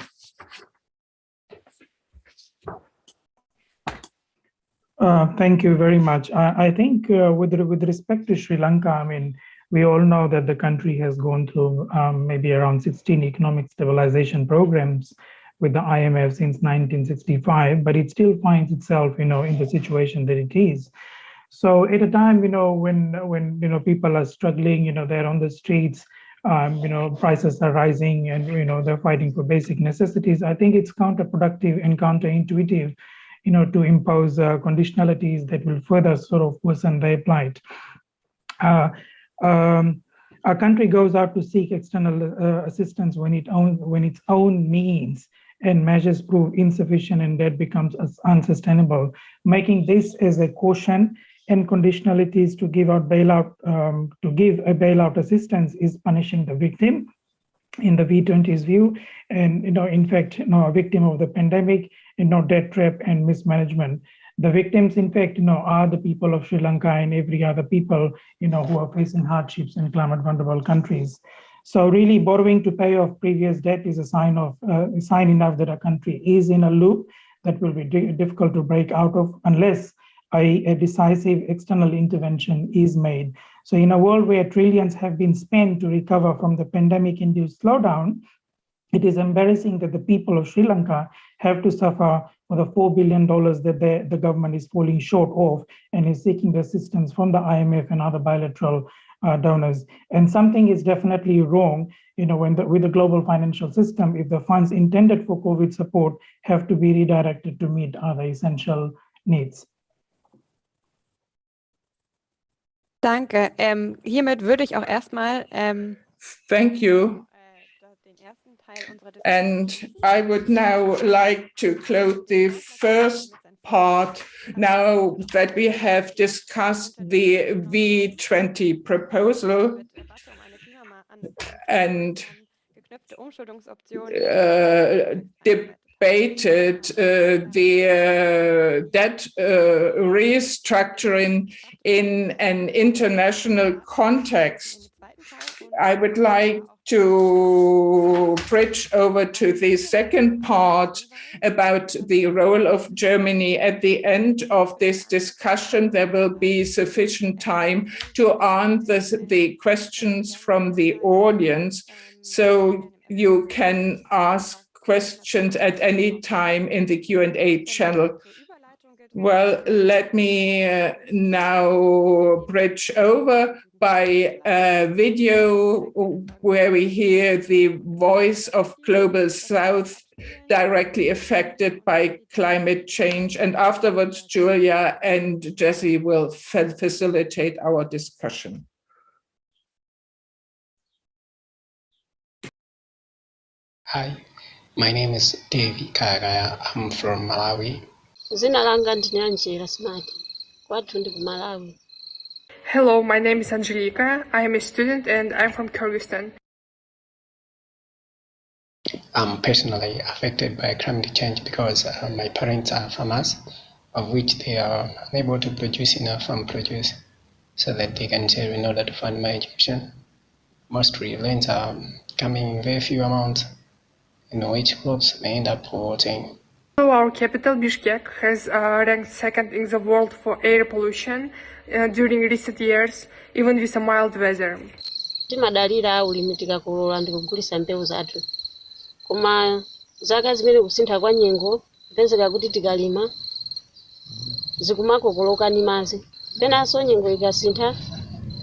Thank you very much. I think with respect to Sri Lanka, I mean, we all know that the country has gone through maybe around 16 economic stabilization programs with the IMF since 1965, but it still finds itself, in the situation that it is. So at a time, when people are struggling, they're on the streets, prices are rising, and they're fighting for basic necessities. I think it's counterproductive and counterintuitive, to impose conditionalities that will further sort of worsen their plight. A country goes out to seek external assistance when its own means and measures prove insufficient, and that becomes unsustainable. Making this as a caution and conditionalities to give a bailout assistance is punishing the victim in the V20's view, and in fact, a victim of the pandemic, debt trap and mismanagement. The victims, in fact, are the people of Sri Lanka and every other people, who are facing hardships in climate vulnerable countries. So really, borrowing to pay off previous debt is a sign enough that a country is in a loop that will be difficult to break out of unless a decisive external intervention is made. So in a world where trillions have been spent to recover from the pandemic-induced slowdown, it is embarrassing that the people of Sri Lanka have to suffer for the $4 billion that the government is falling short of and is seeking the assistance from the IMF and other bilateral donors. And something is definitely wrong, with the global financial system, if the funds intended for COVID support have to be redirected to meet other essential needs. Danke. Hiermit würde ich auch erstmal Thank you. And I would now like to close the first part now that we have discussed the V20 proposal and debated the debt restructuring in an international context. I would like to bridge over to the second part about the role of Germany. At the end of this discussion, there will be sufficient time to answer the questions from the audience, so you can ask questions at any time in the Q&A channel. Well, let me now bridge over by a video where we hear the voice of Global South directly affected by climate change. And afterwards, Julia and Jesse will facilitate our discussion. Hi, my name is Devi Kagaya. I'm from Malawi. Hello, my name is Angelica. I am a student and I'm from Gorißen. I'm personally affected by climate change because my parents are farmers, of which they are unable to produce enough farm produce so that they can sell in order to fund my education. Mostly loans are coming in very few amounts, which groups may end up voting. Our capital, Bishkek, has ranked second in the world for air pollution during recent years, even with a mild weather. Timadalira ulimitika kulola ndikugulisa mbewu zathu. Koma zaka zimene kusintha kwa nyengo, kupezeka kuti tikalima zikumako koloka ni mazi. penanso nyengo ikasintha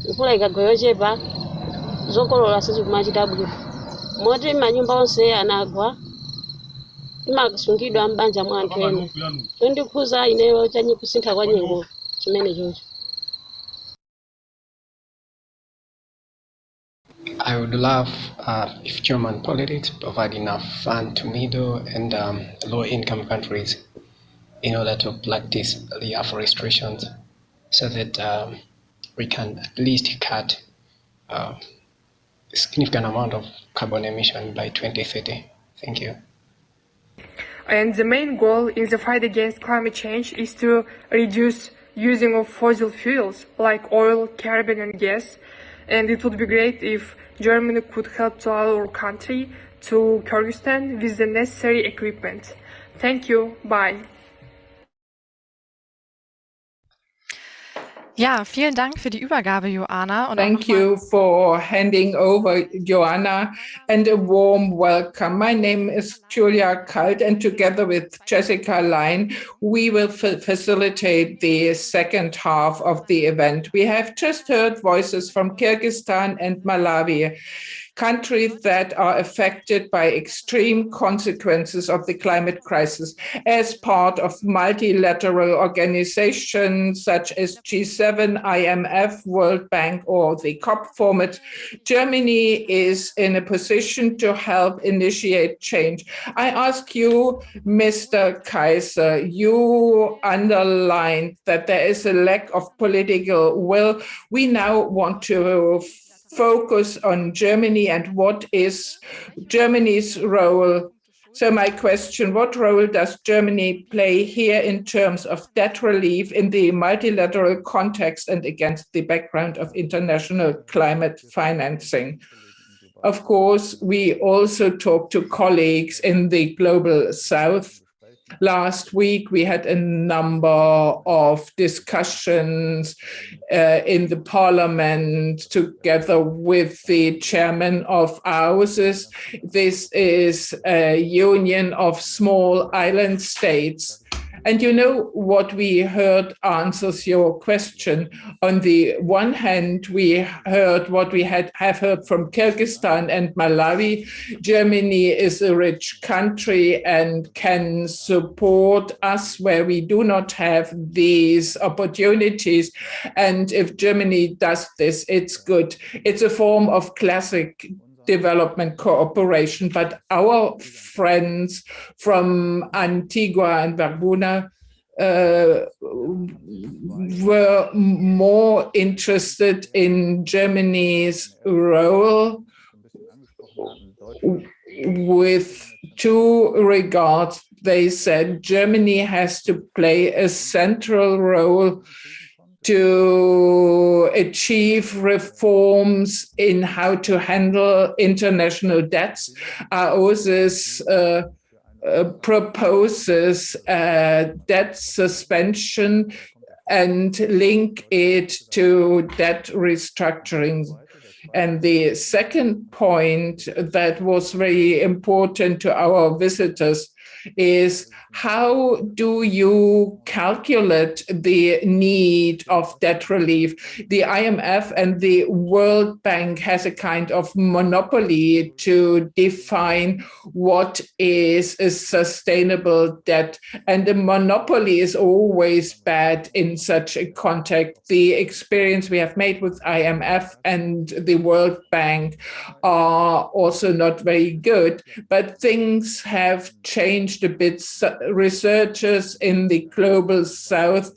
mvula ikagwa yochepa zokolola sizikumachita bwino moti manyumba onse anagwa imasungidwa m'banja mwa anthu ena chondikhuza ineyo chanyi kusintha kwa nyengo chimene chocho. I would love if German politics provide enough fund to middle and low-income countries in order to practice the afforestation so that we can at least cut a significant amount of carbon emission by 2030. Thank you. And the main goal in the fight against climate change is to reduce using of fossil fuels like oil, carbon and gas. And it would be great if Germany could help to our country, to Kyrgyzstan, with the necessary equipment. Thank you. Bye. Ja, vielen Dank für die Übergabe, Joanna. Und thank you for handing over, Joanna, and a warm welcome. My name is Julia Kalt, and together with Jessica Line, we will facilitate the second half of the event. We have just heard voices from Kyrgyzstan and Malawi, countries that are affected by extreme consequences of the climate crisis as part of multilateral organizations such as G7, IMF, World Bank, or the COP format. Germany is in a position to help initiate change. I ask you, Mr. Kaiser, you underlined that there is a lack of political will. We now want to focus on Germany and what is Germany's role. So my question, what role does Germany play here in terms of debt relief in the multilateral context and against the background of international climate financing? Of course, we also talked to colleagues in the Global South. Last week, we had a number of discussions in the parliament together with the chairman of AUSIS. This is a union of small island states. And you know what we heard answers your question. On the one hand, we heard what we have heard from Kyrgyzstan and Malawi. Germany is a rich country and can support us where we do not have these opportunities. And if Germany does this, it's good. It's a form of classic development cooperation, but our friends from Antigua and Barbuda were more interested in Germany's role with two regards. They said Germany has to play a central role to achieve reforms in how to handle international debts. AOSIS proposes debt suspension and link it to debt restructuring. And the second point that was very important to our visitors is how do you calculate the need of debt relief? The IMF and the World Bank has a kind of monopoly to define what is a sustainable debt. And the monopoly is always bad in such a context. The experience we have made with IMF and the World Bank are also not very good, but things have changed a bit. Researchers in the Global South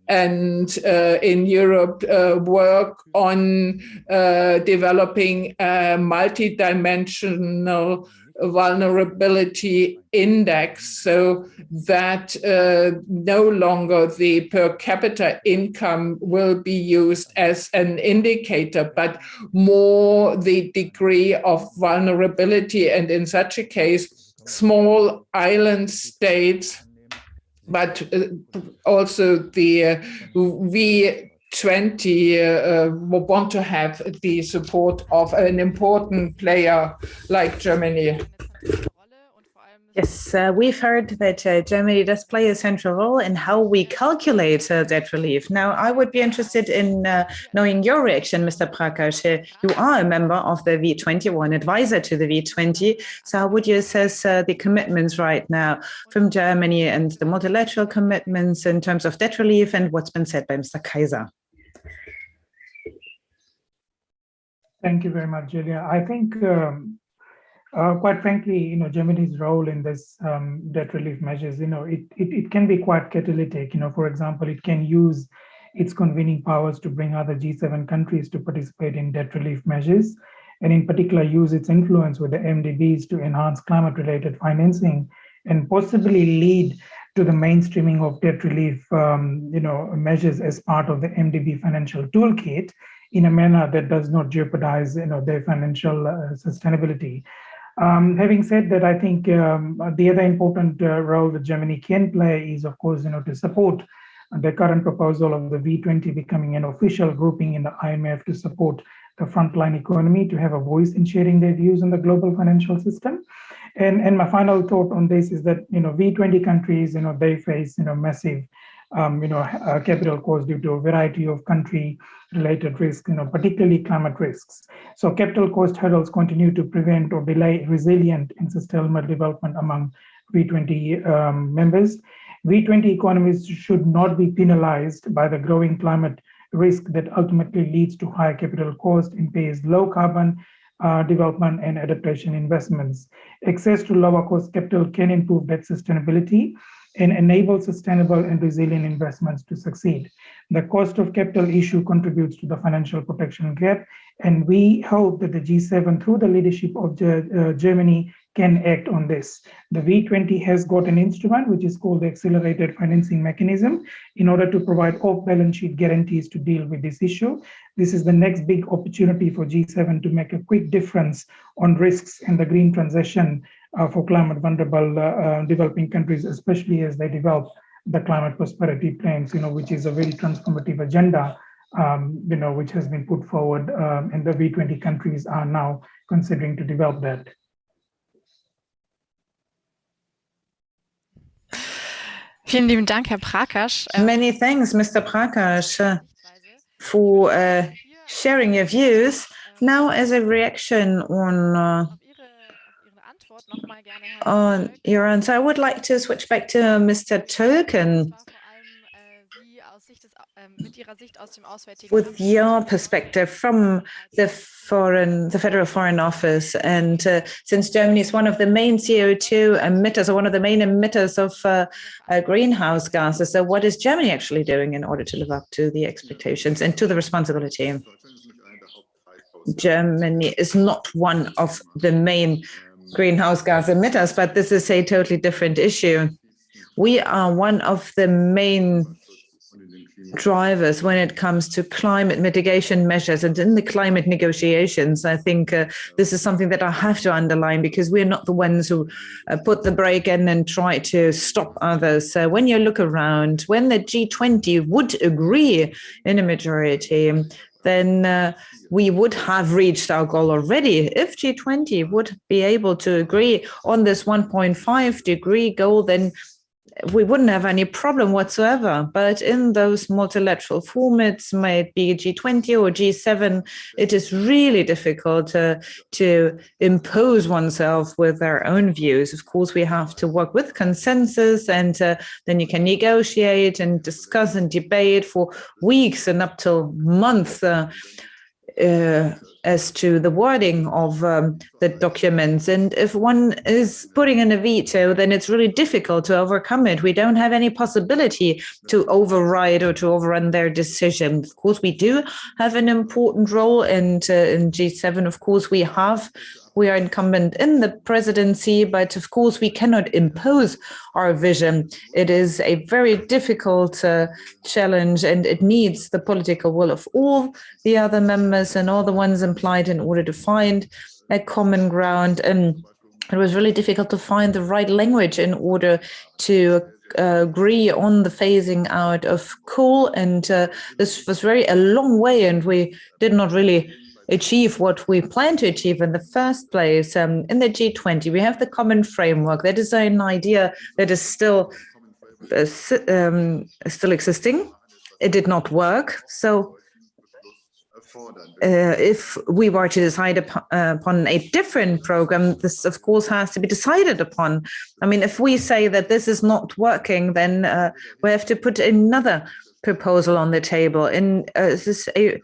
and in Europe work on developing a multidimensional vulnerability index so that no longer the per capita income will be used as an indicator, but more the degree of vulnerability. And in such a case, small island states, but also the V20 want to have the support of an important player like Germany. Yes, we've heard that Germany does play a central role in how we calculate debt relief. Now, I would be interested in knowing your reaction, Mr. Prakash. You are a member of the V20 or an advisor to the V20. So how would you assess the commitments right now from Germany and the multilateral commitments in terms of debt relief and what's been said by Mr. Kaiser? Thank you very much, Julia. I think quite frankly, Germany's role in this debt relief measures, it can be quite catalytic. For example, it can use its convening powers to bring other G7 countries to participate in debt relief measures, and in particular use its influence with the MDBs to enhance climate-related financing and possibly lead to the mainstreaming of debt relief, measures as part of the MDB financial toolkit in a manner that does not jeopardize, their financial sustainability. Having said that, I think the other important role that Germany can play is, of course, to support the current proposal of the V20 becoming an official grouping in the IMF to support the frontline economy, to have a voice in sharing their views on the global financial system. And my final thought on this is that, V20 countries, they face, massive capital costs due to a variety of country-related risks, particularly climate risks. So capital cost hurdles continue to prevent or delay resilient and sustainable development among V20 members. V20 economies should not be penalized by the growing climate risk that ultimately leads to higher capital cost, impairs low carbon development and adaptation investments. Access to lower cost capital can improve debt sustainability and enable sustainable and resilient investments to succeed. The cost of capital issue contributes to the financial protection gap, and we hope that the G7, through the leadership of Germany, can act on this. The V20 has got an instrument which is called the Accelerated Financing Mechanism in order to provide off-balance sheet guarantees to deal with this issue. This is the next big opportunity for G7 to make a quick difference on risks in the green transition for climate vulnerable developing countries, especially as they develop the climate prosperity plans, which is a very transformative agenda, which has been put forward, and the V20 countries are now considering to develop that. Vielen lieben Dank, Herr Prakash. Many thanks, Mr. Prakash, for sharing your views. Now, as a reaction on your answer, I would like to switch back to Mr. Tolkien. With your perspective from the Federal Foreign Office, and since Germany is one of the main CO2 emitters, or one of the main emitters of greenhouse gases, so what is Germany actually doing in order to live up to the expectations and to the responsibility? Germany is not one of the main greenhouse gas emitters, but this is a totally different issue. We are one of the main drivers when it comes to climate mitigation measures, and in the climate negotiations, I think this is something that I have to underline, because we're not the ones who put the brake in and try to stop others. So when you look around, when the G20 would agree in a majority, then we would have reached our goal already. If G20 would be able to agree on this 1.5 degree goal, then we wouldn't have any problem whatsoever. But in those multilateral formats, may it be G20 or G7, it is really difficult to impose oneself with their own views. Of course, we have to work with consensus, and then you can negotiate and discuss and debate for weeks and up till months as to the wording of the documents. And if one is putting in a veto, then it's really difficult to overcome it. We don't have any possibility to override or to overrun their decision. Of course, we do have an important role, and in G7, of course, we are incumbent in the presidency, but of course we cannot impose our vision. It is a very difficult challenge, and it needs the political will of all the other members and all the ones implied in order to find a common ground. And it was really difficult to find the right language in order to agree on the phasing out of coal. And this was a long way, and we did not really achieve what we plan to achieve in the first place. In the G20, we have the common framework. That is an idea that is still existing. It did not work. So if we were to decide upon a different program, this, of course, has to be decided upon. I mean, if we say that this is not working, then we have to put another proposal on the table. And this is a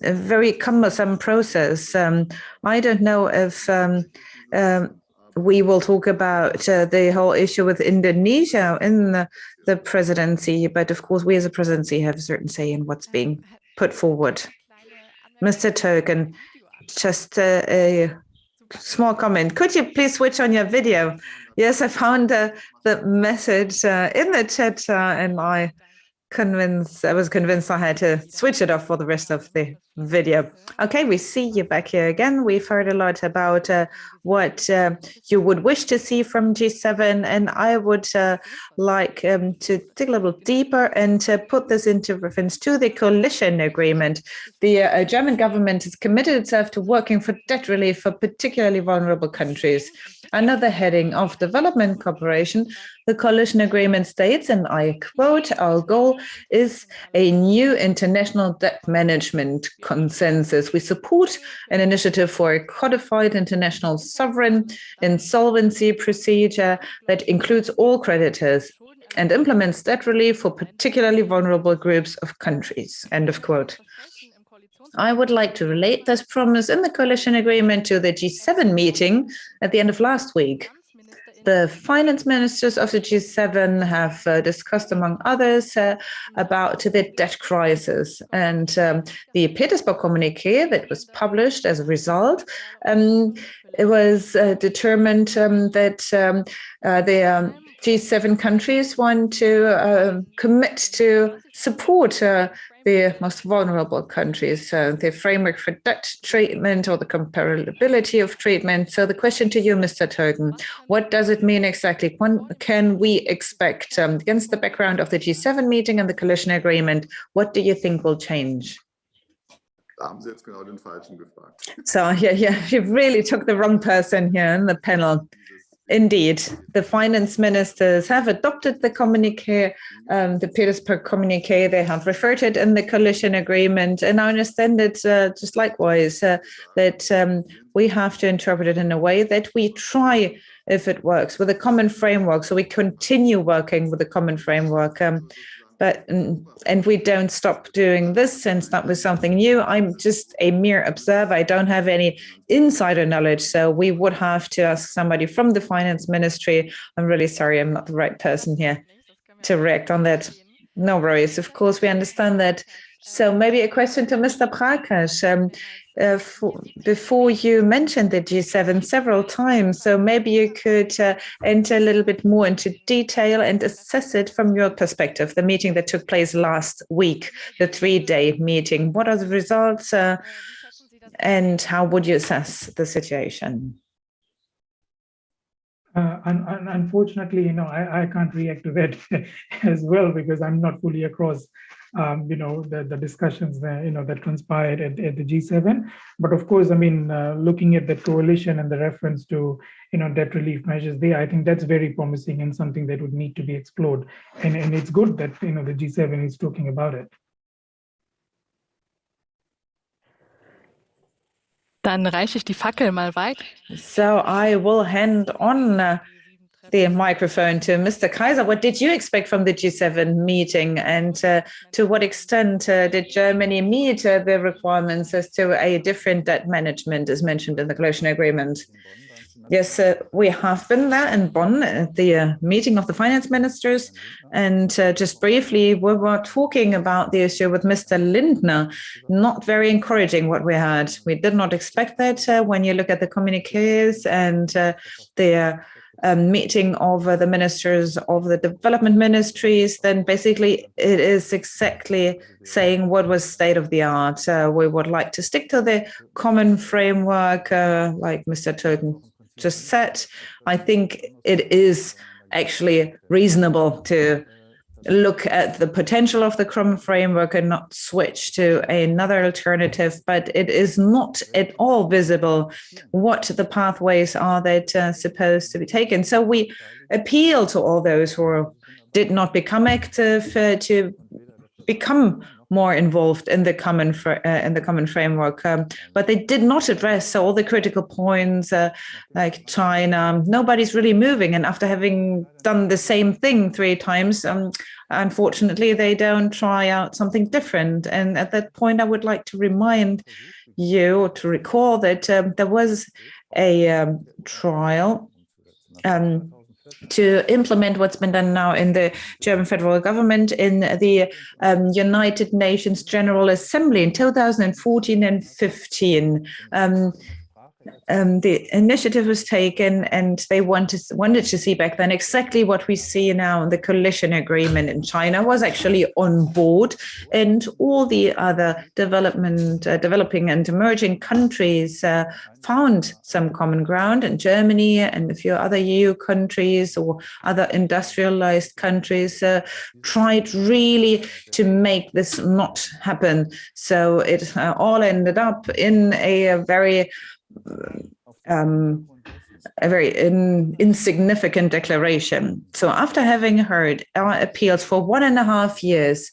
very cumbersome process. I don't know if we will talk about the whole issue with Indonesia in the presidency, but of course, we as a presidency have a certain say in what's being put forward. Mr. Token, just a small comment. Could you please switch on your video? Yes, I found the message in the chat, and I was convinced I had to switch it off for the rest of the video. Okay, we see you back here again. We've heard a lot about what you would wish to see from G7, and I would like to dig a little deeper and to put this into reference to the coalition agreement. The German government has committed itself to working for debt relief for particularly vulnerable countries. Another heading of development cooperation, the coalition agreement states, and I quote, "Our goal is a new international debt management consensus. We support an initiative for a codified international sovereign insolvency procedure that includes all creditors and implements debt relief for particularly vulnerable groups of countries." End of quote. I would like to relate this promise in the coalition agreement to the G7 meeting at the end of last week. The finance ministers of the G7 have discussed, among others, about the debt crisis. And the Petersburg communique that was published as a result, it was determined that the G7 countries want to commit to support the most vulnerable countries, the framework for debt treatment or the comparability of treatment. So the question to you, Mr. Token, what does it mean exactly? When can we expect, against the background of the G7 meeting and the coalition agreement, what do you think will change? So you really took the wrong person here in the panel. Indeed, the finance ministers have adopted the communique, the Petersburg communique. They have referred to it in the coalition agreement, and I understand it just likewise that we have to interpret it in a way that we try, if it works, with a common framework. So we continue working with a common framework. And we don't stop doing this and start with something new. I'm just a mere observer. I don't have any insider knowledge. So we would have to ask somebody from the finance ministry. I'm really sorry, I'm not the right person here to react on that. No worries. Of course, we understand that. So maybe a question to Mr. Prakash. Before you mentioned the G7 several times, so maybe you could enter a little bit more into detail and assess it from your perspective, the meeting that took place last week, the 3-day meeting. What are the results and how would you assess the situation? Unfortunately, I can't react to that as well because I'm not fully across the discussions that transpired at the G7. But of course, I mean, looking at the coalition and the reference to, debt relief measures there, I think that's very promising and something that would need to be explored. And it's good that, the G7 is talking about it. Dann reiche ich die Fackel mal weiter. So I will hand on the microphone to Mr. Kaiser. What did you expect from the G7 meeting, and to what extent did Germany meet the requirements as to a different debt management as mentioned in the coalition agreement? Yes, we have been there in Bonn at the meeting of the finance ministers. And just briefly, we were talking about the issue with Mr. Lindner. Not very encouraging what we had. We did not expect that when you look at the communiques and the meeting of the ministers of the development ministries, then basically it is exactly saying what was state of the art. We would like to stick to the common framework, like Mr. Token just said. I think it is actually reasonable to look at the potential of the common framework and not switch to another alternative, but it is not at all visible what the pathways are that are supposed to be taken. So we appeal to all those who did not become active to become more involved in the common framework, but they did not address all the critical points like China. Nobody's really moving, and after having done the same thing 3 times, unfortunately, they don't try out something different. And at that point, I would like to remind you or to recall that there was a trial to implement what's been done now in the German federal government in the United Nations General Assembly in 2014 and 15. The initiative was taken, and they wanted to see back then exactly what we see now in the coalition agreement. And China was actually on board, and all the other developing and emerging countries found some common ground, and Germany and a few other EU countries or other industrialized countries tried really to make this not happen. So it all ended up in a very insignificant declaration. So after having heard our appeals for 1.5 years,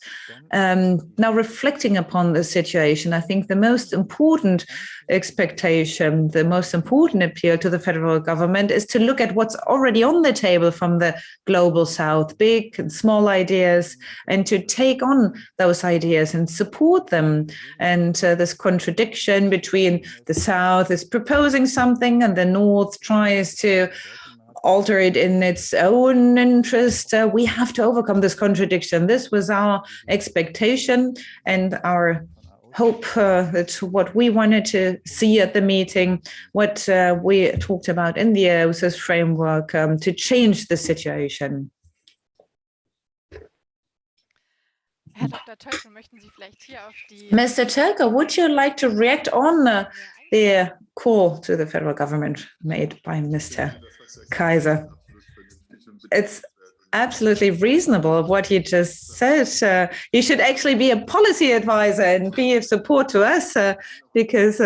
now reflecting upon the situation, I think the most important expectation, the most important appeal to the federal government is to look at what's already on the table from the global south, big and small ideas, and to take on those ideas and support them. And this contradiction between the south is proposing something and the north tries to alter it in its own interest. We have to overcome this contradiction. This was our expectation and our hope that what we wanted to see at the meeting, what we talked about in the OSIS framework to change the situation. Herr Dr. Tölke, möchten Sie vielleicht hier auf die... Mr. Tölke, would you like to react on the call to the federal government made by Mr. Kaiser? It's absolutely reasonable what you just said. You should actually be a policy advisor and be of support to us because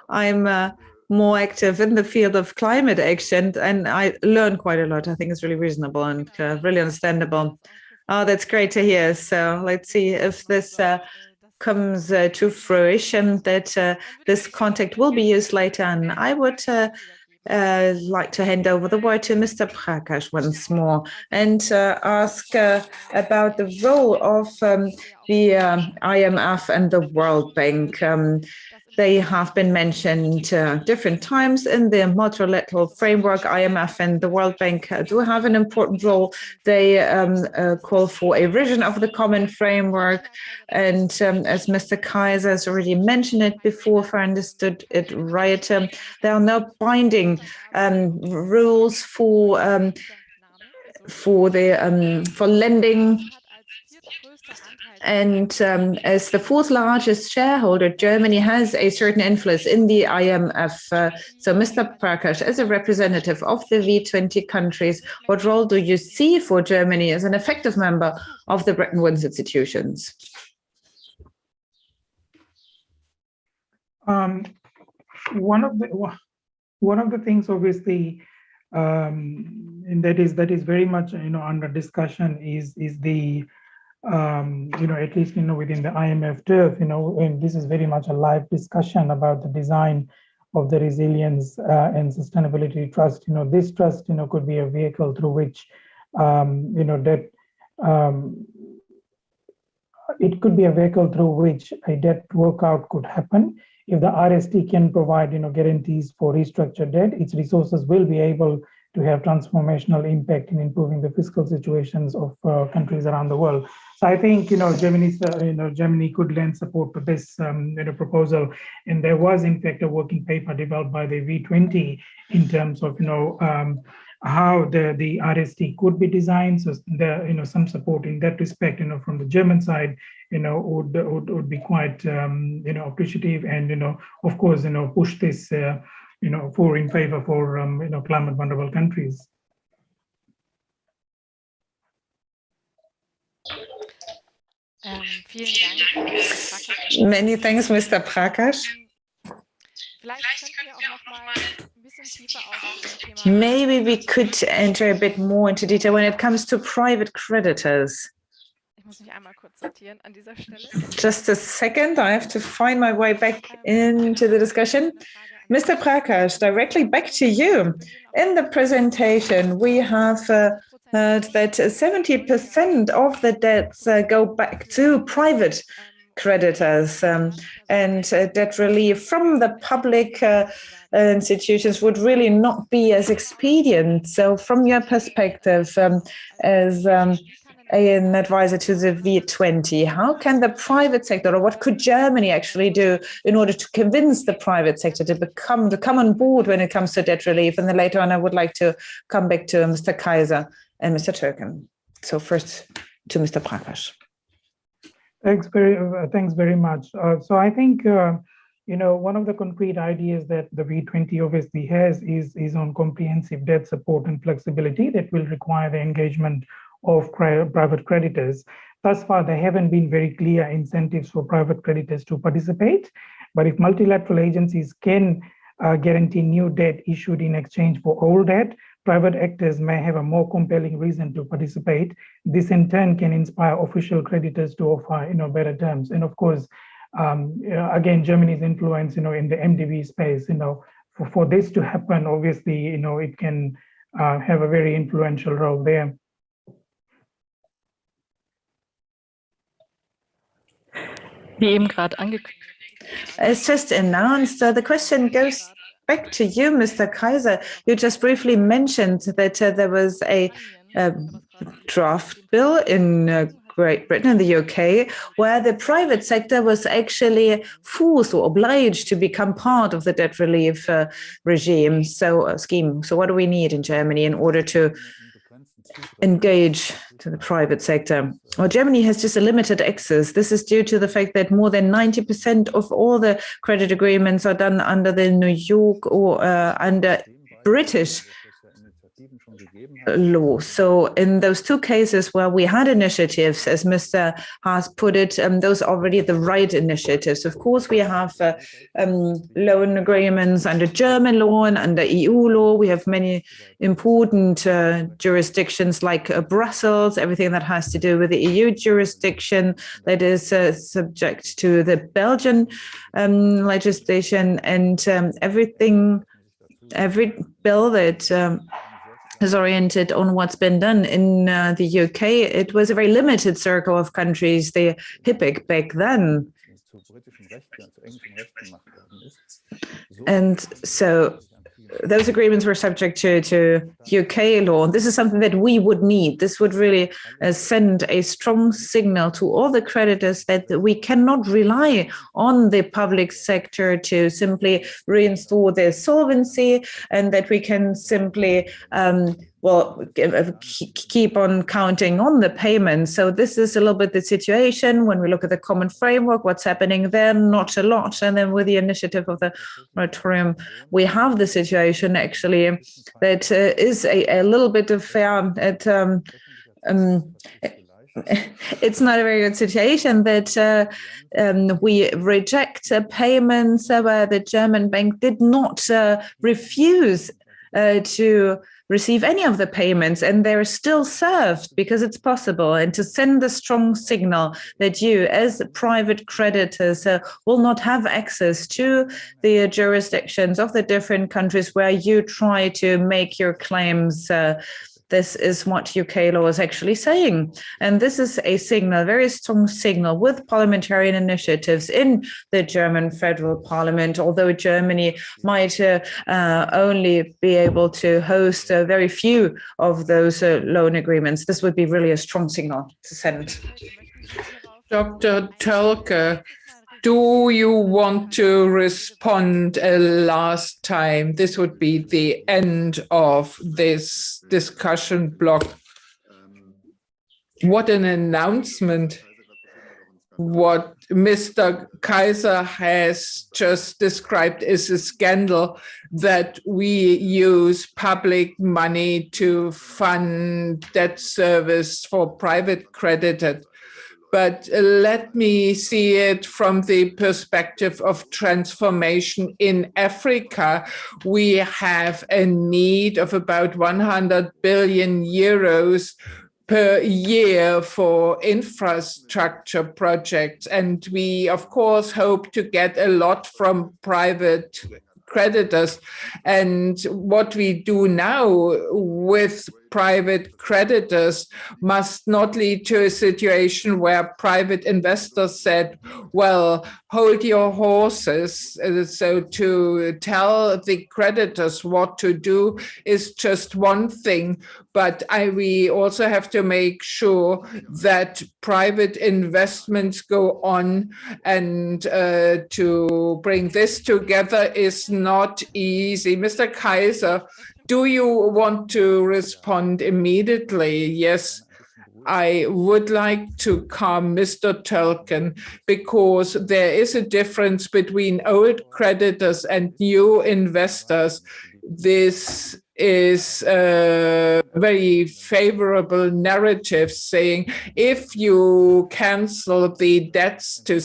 I'm more active in the field of climate action, and I learn quite a lot. I think it's really reasonable and really understandable. Oh, that's great to hear. So let's see if this comes to fruition, that this contact will be used later. And I would like to hand over the word to Mr. Prakash once more and ask about the role of the IMF and the World Bank. They have been mentioned different times in the multilateral framework. IMF and the World Bank do have an important role. They call for a revision of the common framework. And as Mr. Kaiser has already mentioned it before, if I understood it right, there are no binding rules for lending. And as the 4th largest shareholder, Germany has a certain influence in the IMF. So, Mr. Prakash, as a representative of the V20 countries, what role do you see for Germany as an effective member of the Bretton Woods institutions? One of the things, obviously, and that is very much under discussion is the at least within the IMF turf, and this is very much a live discussion about the design of the resilience and sustainability trust. This trust could be a vehicle through which it could be a vehicle through which a debt workout could happen. If the RST can provide guarantees for restructured debt, its resources will be able to have transformational impact in improving the fiscal situations of countries around the world. So I think Germany could lend support to this proposal, and there was in fact a working paper developed by the V20 in terms of how the RST could be designed. So some support in that respect from the German side would be quite appreciative, and of course push this in favor for climate vulnerable countries. Many thanks, Mr. Prakash. Maybe we could enter a bit more into detail when it comes to private creditors. Just a second, I have to find my way back into the discussion. Mr. Prakash, directly back to you. In the presentation, we have heard that 70% of the debts go back to private creditors, and debt relief from the public institutions would really not be as expedient. So from your perspective, as an advisor to the V20, how can the private sector, or what could Germany actually do in order to convince the private sector to come on board when it comes to debt relief? And then later on, I would like to come back to Mr. Kaiser and Mr. Turken. So first to Mr. Prakash. Thanks very much. So I think, one of the concrete ideas that the V20 obviously has is on comprehensive debt support and flexibility that will require the engagement of private creditors. Thus far, there haven't been very clear incentives for private creditors to participate. But if multilateral agencies can guarantee new debt issued in exchange for old debt, private actors may have a more compelling reason to participate. This in turn can inspire official creditors to offer better terms. And of course, again, Germany's influence in the MDB space, for this to happen, obviously, it can have a very influential role there. It's just announced. The question goes back to you, Mr. Kaiser. You just briefly mentioned that there was a draft bill in Great Britain and the UK where the private sector was actually forced or obliged to become part of the debt relief scheme. So what do we need in Germany in order to engage to the private sector? Well, Germany has just a limited access. This is due to the fact that more than 90% of all the credit agreements are done under the New York or under British law. So in those two cases where we had initiatives, as Mr. Haas put it, those are already the right initiatives. Of course, we have loan agreements under German law and under EU law. We have many important jurisdictions like Brussels, everything that has to do with the EU jurisdiction that is subject to the Belgian legislation, and every bill that is oriented on what's been done in the UK. It was a very limited circle of countries, the HIPC back then. And so those agreements were subject to UK law. And this is something that we would need. This would really send a strong signal to all the creditors that we cannot rely on the public sector to simply reinstall their solvency, and that we can simply keep on counting on the payments. So this is a little bit the situation when we look at the common framework, what's happening there, not a lot. And then with the initiative of the moratorium, we have the situation actually that is a little bit of it's not a very good situation that we reject payments where the German bank did not refuse to receive any of the payments, and they're still served because it's possible, and to send a strong signal that you as private creditors will not have access to the jurisdictions of the different countries where you try to make your claims. This is what UK law is actually saying. And this is a signal, a very strong signal with parliamentarian initiatives in the German federal parliament, although Germany might only be able to host very few of those loan agreements. This would be really a strong signal to send. Dr. Tölke, do you want to respond last time? This would be the end of this discussion block. What an announcement. What Mr. Kaiser has just described is a scandal that we use public money to fund debt service for private creditors. But let me see it from the perspective of transformation. In Africa, we have a need of about 100 billion euros per year for infrastructure projects. And we, of course, hope to get a lot from private creditors. And what we do now with private creditors must not lead to a situation where private investors said, well, hold your horses. So to tell the creditors what to do is just one thing, but we also have to make sure that private investments go on, and to bring this together is not easy. Mr. Kaiser, do you want to respond immediately? Yes, I would like to calm Mr. Tölken, because there is a difference between old creditors and new investors. This is a very favorable narrative saying if you cancel the debts to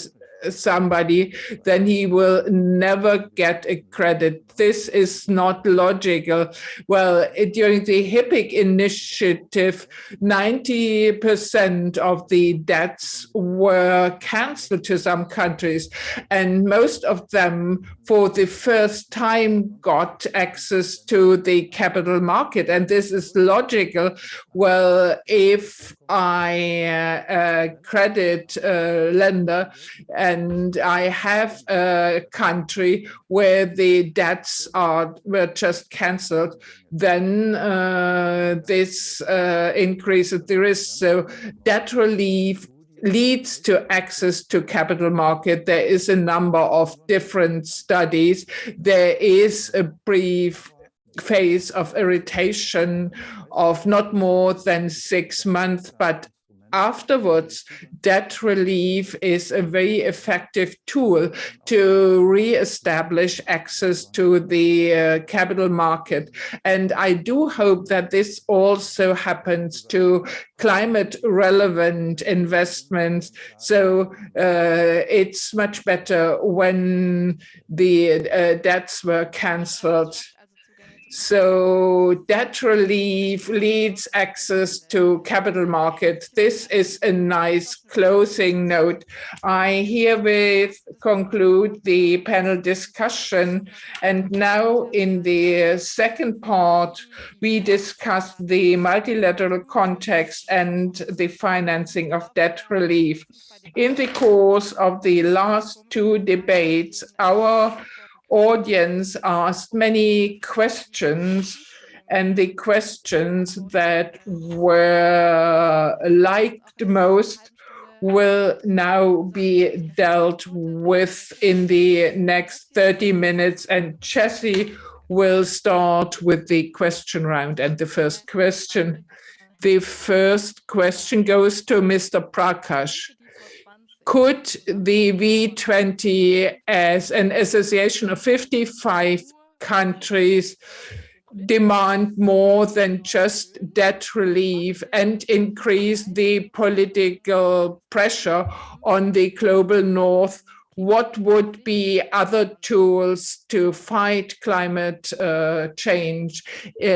somebody, then he will never get a credit. This is not logical. Well, during the HIPIC initiative, 90% of the debts were canceled to some countries, and most of them for the first time got access to the capital market. And this is logical. Well, if I a credit lender and I have a country where the debts were just cancelled, then this increases the risk. So debt relief leads to access to capital market. There is a number of different studies. There is a brief phase of irritation of not more than 6 months, but afterwards, debt relief is a very effective tool to re-establish access to the capital market. And I do hope that this also happens to climate-relevant investments. So it's much better when the debts were cancelled. So debt relief leads access to capital market. This is a nice closing note. I herewith conclude the panel discussion. And now in the second part, we discuss the multilateral context and the financing of debt relief. In the course of the last two debates, our audience asked many questions, and the questions that were liked most will now be dealt with in the next 30 minutes. And Jesse will start with the question round. And the first question goes to Mr. Prakash. Could the V20 as an association of 55 countries demand more than just debt relief and increase the political pressure on the global north? What would be other tools to fight climate change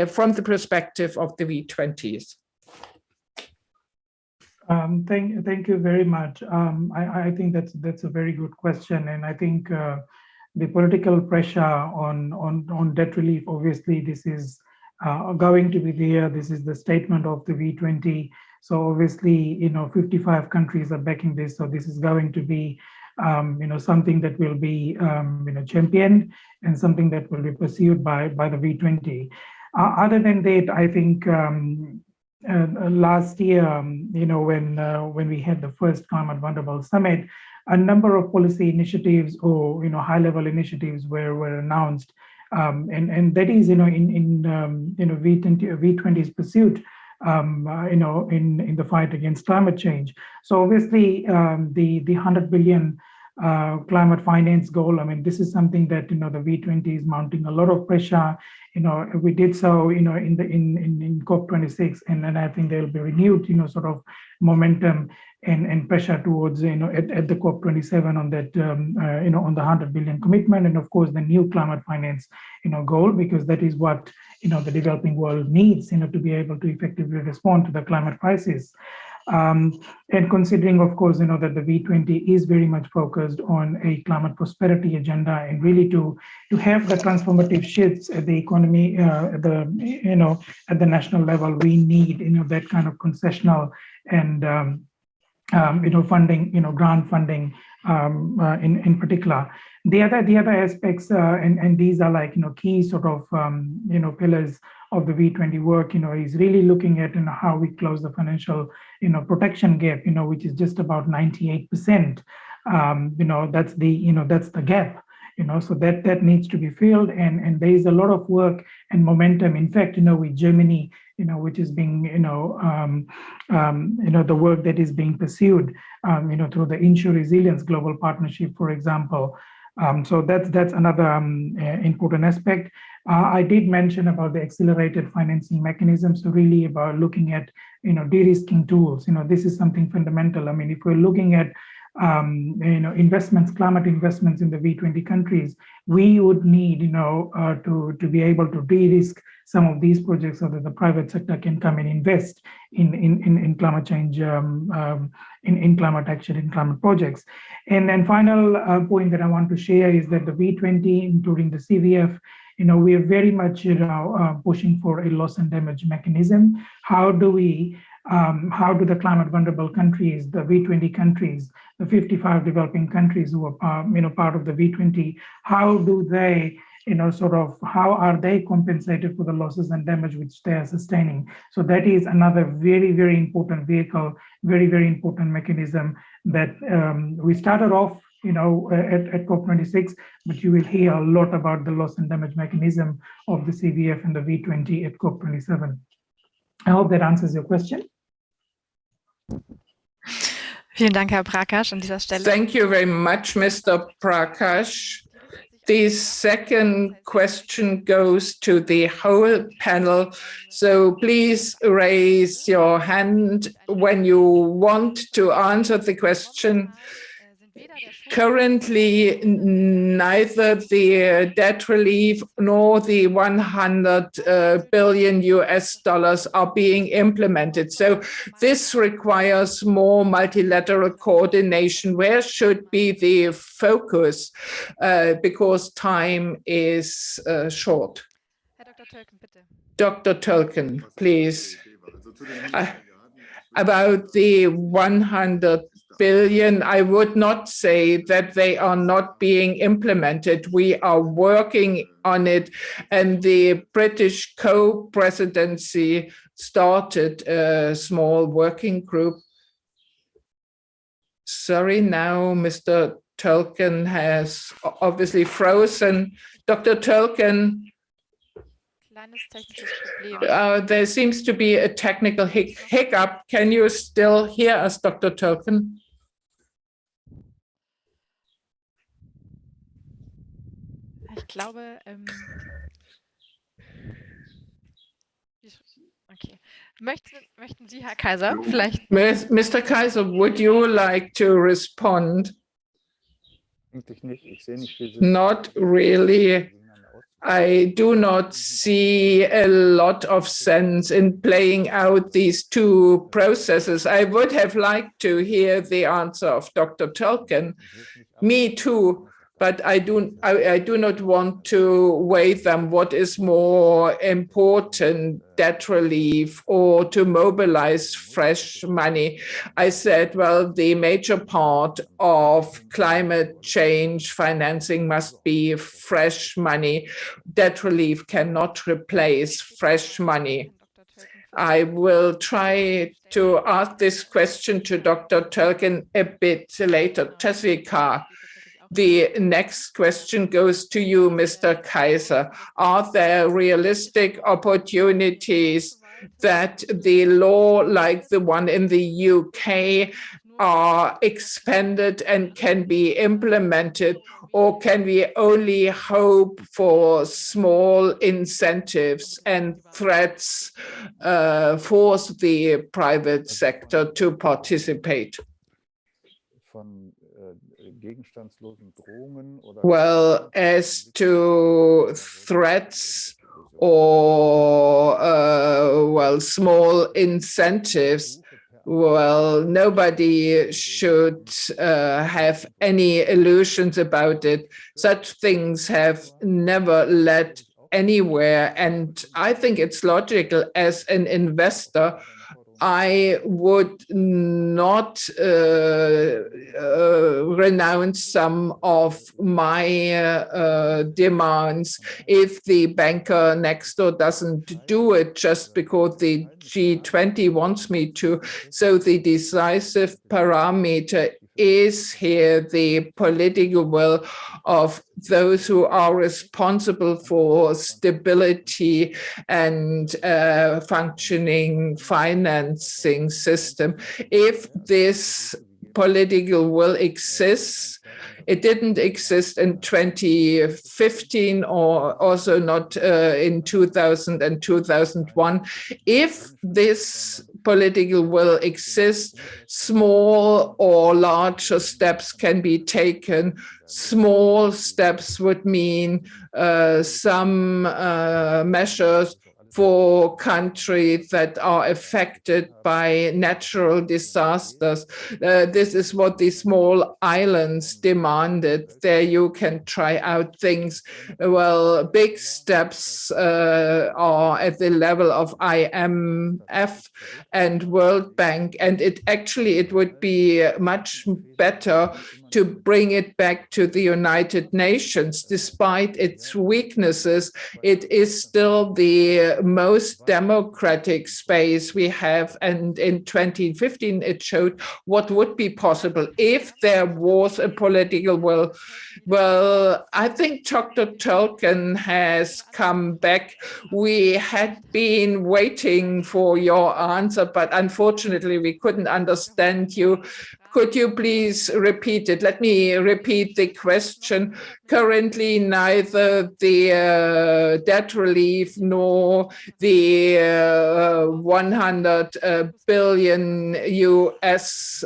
from the perspective of the V20s? Thank you very much. I think that's a very good question, and I think the political pressure on debt relief, obviously, this is going to be there. This is the statement of the V20. So obviously, 55 countries are backing this. So this is going to be, something that will be, championed and something that will be pursued by the V20. Other than that, I think. Last year, when we had the first Climate Vulnerable Summit, a number of policy initiatives or high-level initiatives were announced, and that is in V20's pursuit, in the fight against climate change. So obviously, the 100 billion climate finance goal. I mean, this is something that, the V20 is mounting a lot of pressure. We did so, in COP26, and then I think there will be renewed, sort of momentum and pressure towards, at the COP27 on that, on the 100 billion commitment, and of course the new climate finance, goal, because that is what, the developing world needs, to be able to effectively respond to the climate crisis. And considering, of course, that the V20 is very much focused on a climate prosperity agenda, and really to have the transformative shifts at the economy, at the national level, we need, that kind of concessional and funding, grant funding in particular. The other aspects, and these are like, key sort of, pillars of the V20 work, is really looking at, how we close the financial, protection gap, which is just about 98%. That's the gap. So that needs to be filled, and there is a lot of work and momentum. In fact, with Germany, which is being, the work that is being pursued, through the Insure Resilience Global Partnership, for example. So that's another important aspect. I did mention about the accelerated financing mechanisms, so really about looking at, de-risking tools. This is something fundamental. I mean, if we're looking at investments, climate investments in the V20 countries, we would need, to be able to de-risk some of these projects so that the private sector can come and invest in climate change, in climate action, in climate projects. And then final point that I want to share is that the V20, including the CVF, we are very much, pushing for a loss and damage mechanism. How do the climate vulnerable countries, the V20 countries, the 55 developing countries who are, part of the V20, how do they, how are they compensated for the losses and damage which they are sustaining? So that is another very, very important vehicle, very, very important mechanism that we started off, at COP26, but you will hear a lot about the loss and damage mechanism of the CVF and the V20 at COP27. I hope that answers your question. Vielen Dank, Herr Prakash, an dieser Stelle. Thank you very much, Mr. Prakash. The second question goes to the whole panel. So please raise your hand when you want to answer the question. Currently, neither the debt relief nor the 100 billion US dollars are being implemented. So this requires more multilateral coordination. Where should be the focus? Because time is short. Dr. Tölken, please. About the 100 billion, I would not say that they are not being implemented. We are working on it, and the British co-presidency started a small working group. Sorry, now Mr. Tölken has obviously frozen. Dr. Tölken, there seems to be a technical hiccup. Can you still hear us, Dr. Tölken? Ich glaube, okay. Möchten Sie, Herr Kaiser, vielleicht? Mr. Kaiser, would you like to respond? Not really. I do not see a lot of sense in playing out these two processes. I would have liked to hear the answer of Dr. Tölken. Me too. But I do not want to weigh them. What is more important, debt relief or to mobilize fresh money? I said, well, the major part of climate change financing must be fresh money. Debt relief cannot replace fresh money. I will try to ask this question to Dr. Tölken a bit later. Jessica. The next question goes to you, Mr. Kaiser. Are there realistic opportunities that the law like the one in the UK are expanded and can be implemented, or can we only hope for small incentives and threats force the private sector to participate? Well, as to threats or well, small incentives, well, nobody should have any illusions about it. Such things have never led anywhere. And I think it's logical as an investor. I would not renounce some of my demands if the banker next door doesn't do it just because the G20 wants me to. So the decisive parameter is here the political will of those who are responsible for stability and functioning financing system. If this political will exists, it didn't exist in 2015 or also not in 2000 and 2001. If this political will exist, small or larger steps can be taken. Small steps would mean some measures for countries that are affected by natural disasters. This is what the small islands demanded. There you can try out things. Well, big steps are at the level of IMF and World Bank. And it would be much better to bring it back to the United Nations. Despite its weaknesses, it is still the most democratic space we have. And in 2015, it showed what would be possible if there was a political will. Well, I think Dr. Tolkien has come back. We had been waiting for your answer, but unfortunately, we couldn't understand you. Could you please repeat it? Let me repeat the question. Currently, neither the debt relief nor the 100 billion US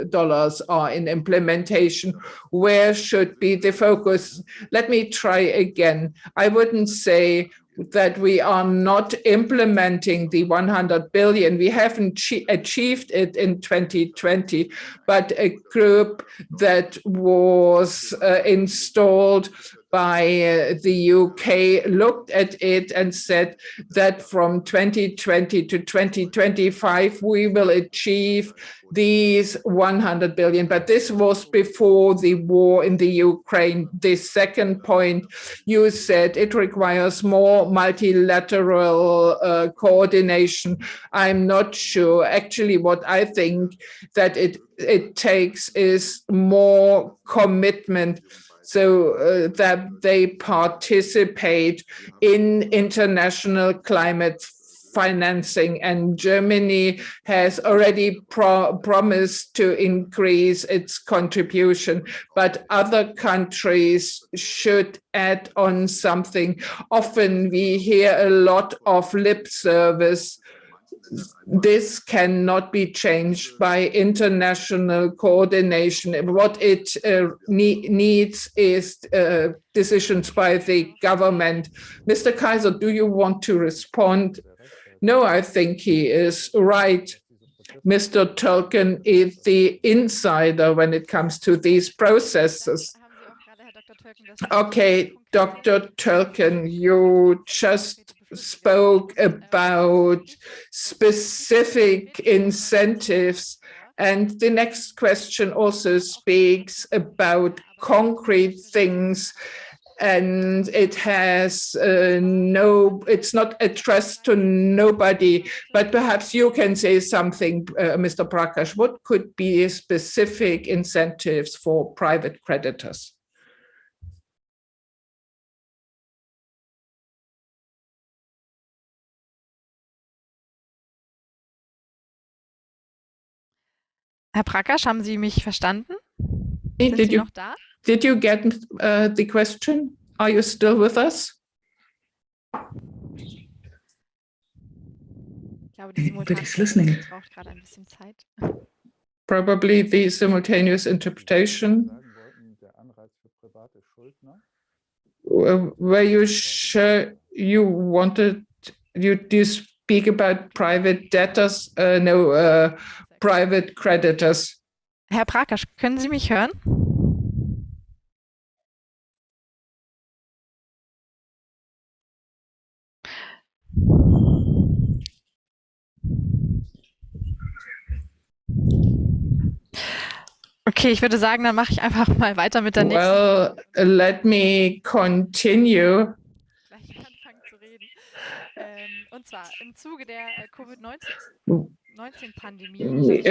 dollars are in implementation. Where should be the focus? Let me try again. I wouldn't say that we are not implementing the 100 billion. We haven't achieved it in 2020, but a group that was installed by the UK looked at it and said that from 2020 to 2025, we will achieve these 100 billion. But this was before the war in the Ukraine. The second point, you said it requires more multilateral coordination. I'm not sure. Actually, what I think that it takes is more commitment, so that they participate in international climate financing. And Germany has already promised to increase its contribution, but other countries should add on something. Often we hear a lot of lip service. This cannot be changed by international coordination. What it needs is decisions by the government. Mr. Kaiser, do you want to respond? No, I think he is right. Mr. Tolkien is the insider when it comes to these processes. Okay, Dr. Tolkien, you just spoke about specific incentives, and the next question also speaks about concrete things, and it has it's not addressed to nobody, but perhaps you can say something, Mr. Prakash. What could be specific incentives for private creditors? Herr Prakash, haben Sie mich verstanden? Sind Did Sie you noch da? did you get the question? Are you still with us? Ich glaube, die British Simultane listening. braucht gerade ein bisschen Zeit. Probably the simultaneous interpretation. Were you sure you wanted you speak about private debtors? Private creditors. Herr Prakash, können Sie mich hören? Okay, ich würde sagen, dann mache ich einfach mal weiter mit der nächsten. Well, let me continue. Gleich anfangen zu reden. Und zwar im Zuge der Covid-19-Pandemie. Geht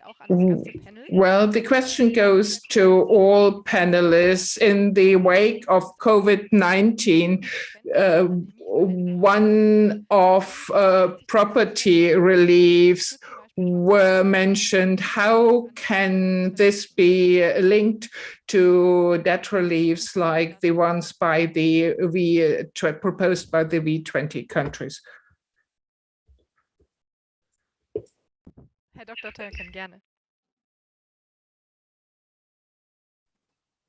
auch an das ganze Panel. Well, the question goes to all panelists. In the wake of COVID-19, one of property reliefs were mentioned. How can this be linked to debt reliefs like the ones by the proposed by the V20 countries? Herr Dr. Tölken, gerne.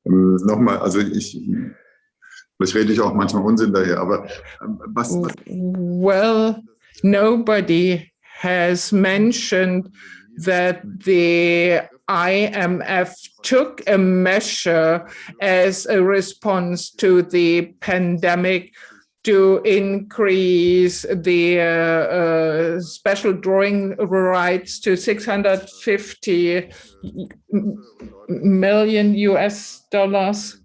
Nochmal, also vielleicht rede ich auch manchmal Unsinn daher, aber was? Well, nobody has mentioned that the IMF took a measure as a response to the pandemic to increase the special drawing rights to 650 million US dollars.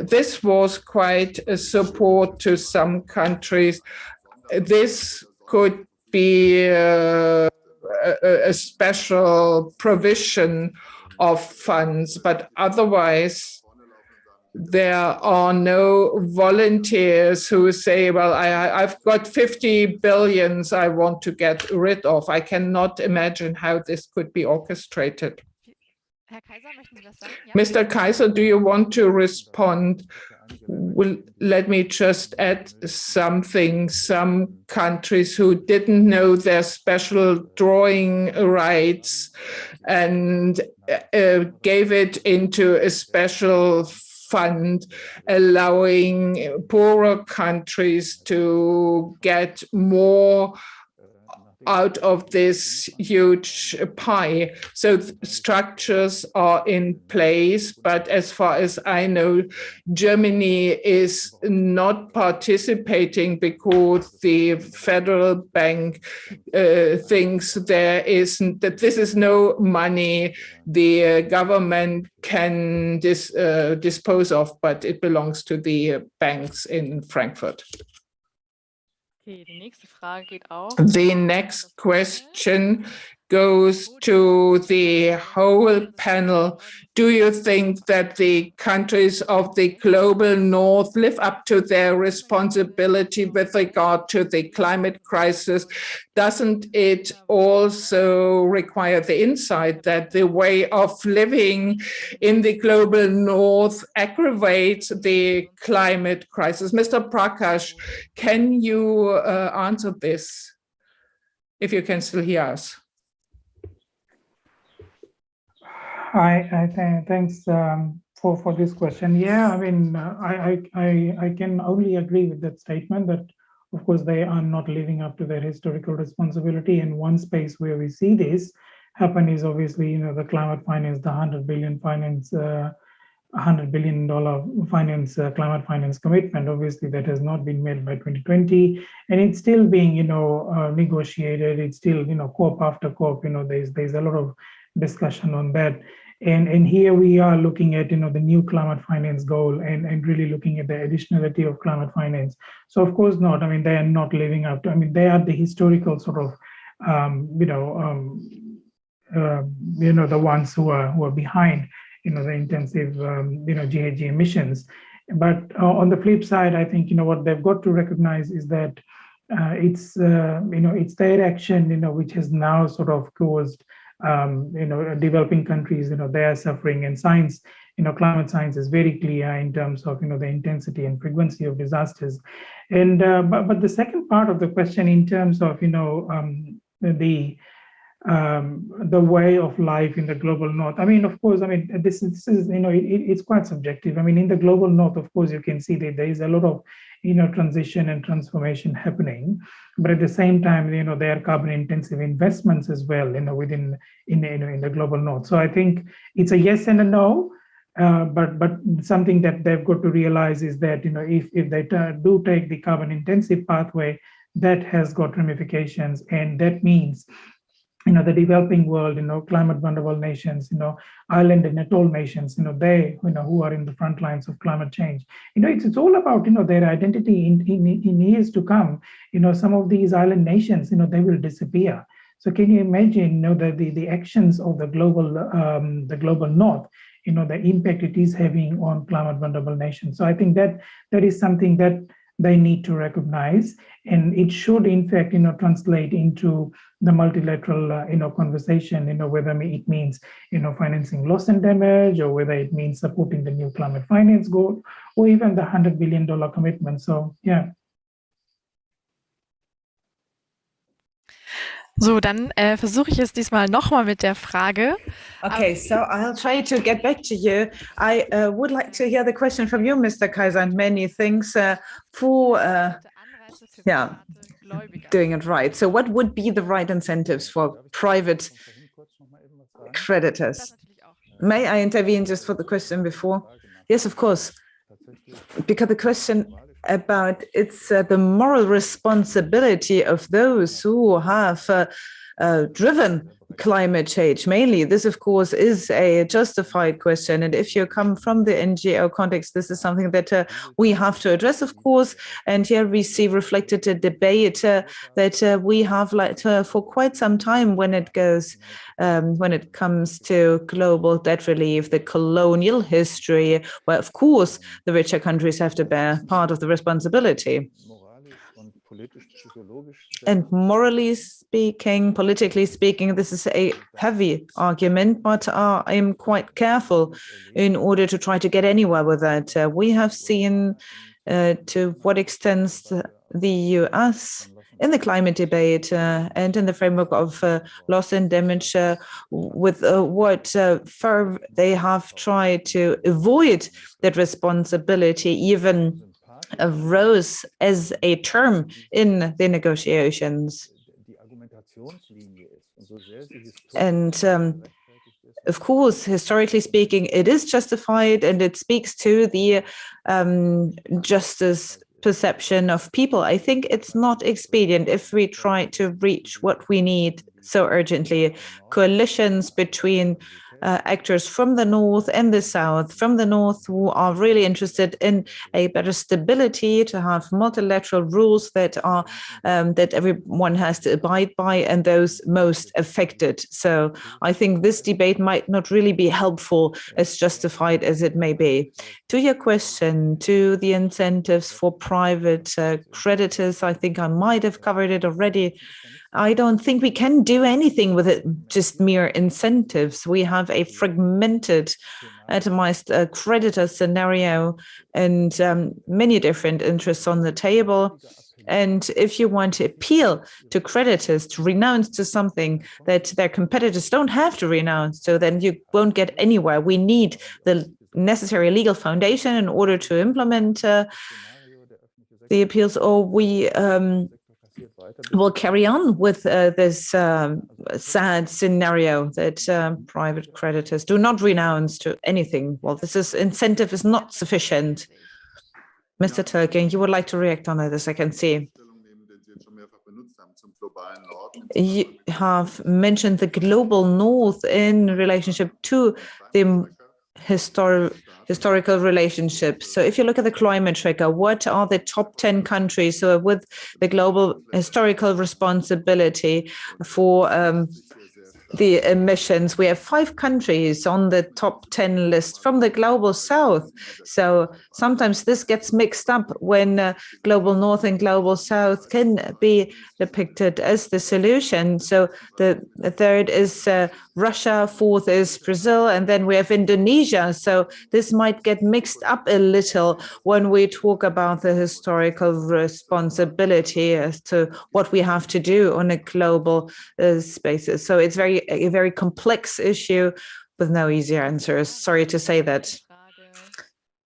This was quite a support to some countries. This could be a special provision of funds, but otherwise there are no volunteers who say, well, I've got 50 billions I want to get rid of. I cannot imagine how this could be orchestrated. Herr Kaiser, möchten Sie das sagen? Ja? Mr. Kaiser, do you want to respond? Well, let me just add something. Some countries who didn't know their special drawing rights and gave it into a special fund, allowing poorer countries to get more out of this huge pie. So structures are in place, but as far as I know, Germany is not participating because the federal bank thinks that this is no money the government can dispose of, but it belongs to the banks in Frankfurt. Okay, die nächste Frage geht auch. The next question goes to the whole panel. Do you think that the countries of the global north live up to their responsibility with regard to the climate crisis? Doesn't it also require the insight that the way of living in the global north aggravates the climate crisis? Mr. Prakash, can you answer this, if you can still hear us? Thanks for this question. Yeah, I mean, I can only agree with that statement that, of course, they are not living up to their historical responsibility. And one space where we see this happen is obviously, the climate finance, the $100 billion finance climate finance commitment. Obviously, that has not been made by 2020, and it's still being, negotiated. It's still, COP after COP. There's a lot of discussion on that. And here we are looking at, the new climate finance goal and really looking at the additionality of climate finance. So of course not. I mean, they are not living up to, they are the historical sort of, the ones who are behind, the intensive, GHG emissions. But on the flip side, I think, what they've got to recognize is that it's their action, which has now sort of caused developing countries, they are suffering, and science, climate science is very clear in terms of, the intensity and frequency of disasters. And but the second part of the question in terms of, the way of life in the global north. I mean, of course, this is it's quite subjective. I mean, in the global north, of course, you can see that there is a lot of transition and transformation happening, but at the same time, there are carbon intensive investments as well, within in the global north. So I think it's a yes and a no. But something that they've got to realize is that if they do take the carbon intensive pathway, that has got ramifications, and that means the developing world, climate vulnerable nations, island and atoll nations, they who are in the front lines of climate change, it's all about their identity in years to come. Some of these island nations, they will disappear. So can you imagine the actions of the global north, the impact it is having on climate vulnerable nations. So I think that is something that they need to recognize, and it should in fact translate into the multilateral conversation, whether it means financing loss and damage, or whether it means supporting the new climate finance goal, or even the $100 billion commitment. So yeah. So, dann versuche ich es diesmal nochmal mit der Frage. Okay, so I'll try to get back to you. I would like to hear the question from you, Mr. Kaiser, and many thanks for doing it right. So what would be the right incentives for private creditors? May I intervene just for the question before? Yes, of course, because the question about it's the moral responsibility of those who have driven climate change mainly. This, of course, is a justified question. And if you come from the NGO context, this is something that we have to address, of course. And here we see reflected a debate that we have for quite some time when it comes to global debt relief, the colonial history, where, of course, the richer countries have to bear part of the responsibility. And morally speaking, politically speaking, this is a heavy argument, but I'm quite careful in order to try to get anywhere with that. We have seen to what extent the US in the climate debate and in the framework of loss and damage, with what fervor they have tried to avoid that responsibility, even arose as a term in the negotiations. And of course, historically speaking, it is justified, and it speaks to the justice perception of people. I think it's not expedient if we try to reach what we need so urgently, coalitions between actors from the north and the south. From the north, who are really interested in a better stability, to have multilateral rules that are that everyone has to abide by, and those most affected. So I think this debate might not really be helpful, as justified as it may be. To your question, to the incentives for private creditors, I think I might have covered it already. I don't think we can do anything with it, just mere incentives. We have a fragmented, atomized creditor scenario and many different interests on the table. And if you want to appeal to creditors to renounce to something that their competitors don't have to renounce, so then you won't get anywhere. We need the necessary legal foundation in order to implement the appeals, or we will carry on with this sad scenario that private creditors do not renounce to anything. Well, this incentive is not sufficient. Mr. Tolkien, you would like to react on this, I can see. You have mentioned the global north in relationship to the historical relationship. So if you look at the climate tracker, what are the top 10 countries with the global historical responsibility for the emissions. We have 5 countries on the top 10 list from the global south. So sometimes this gets mixed up when global north and global south can be depicted as the solution. So the third is Russia, fourth is Brazil, and then we have Indonesia. So this might get mixed up a little when we talk about the historical responsibility as to what we have to do on a global basis. So it's a very complex issue with no easy answers. Sorry to say that.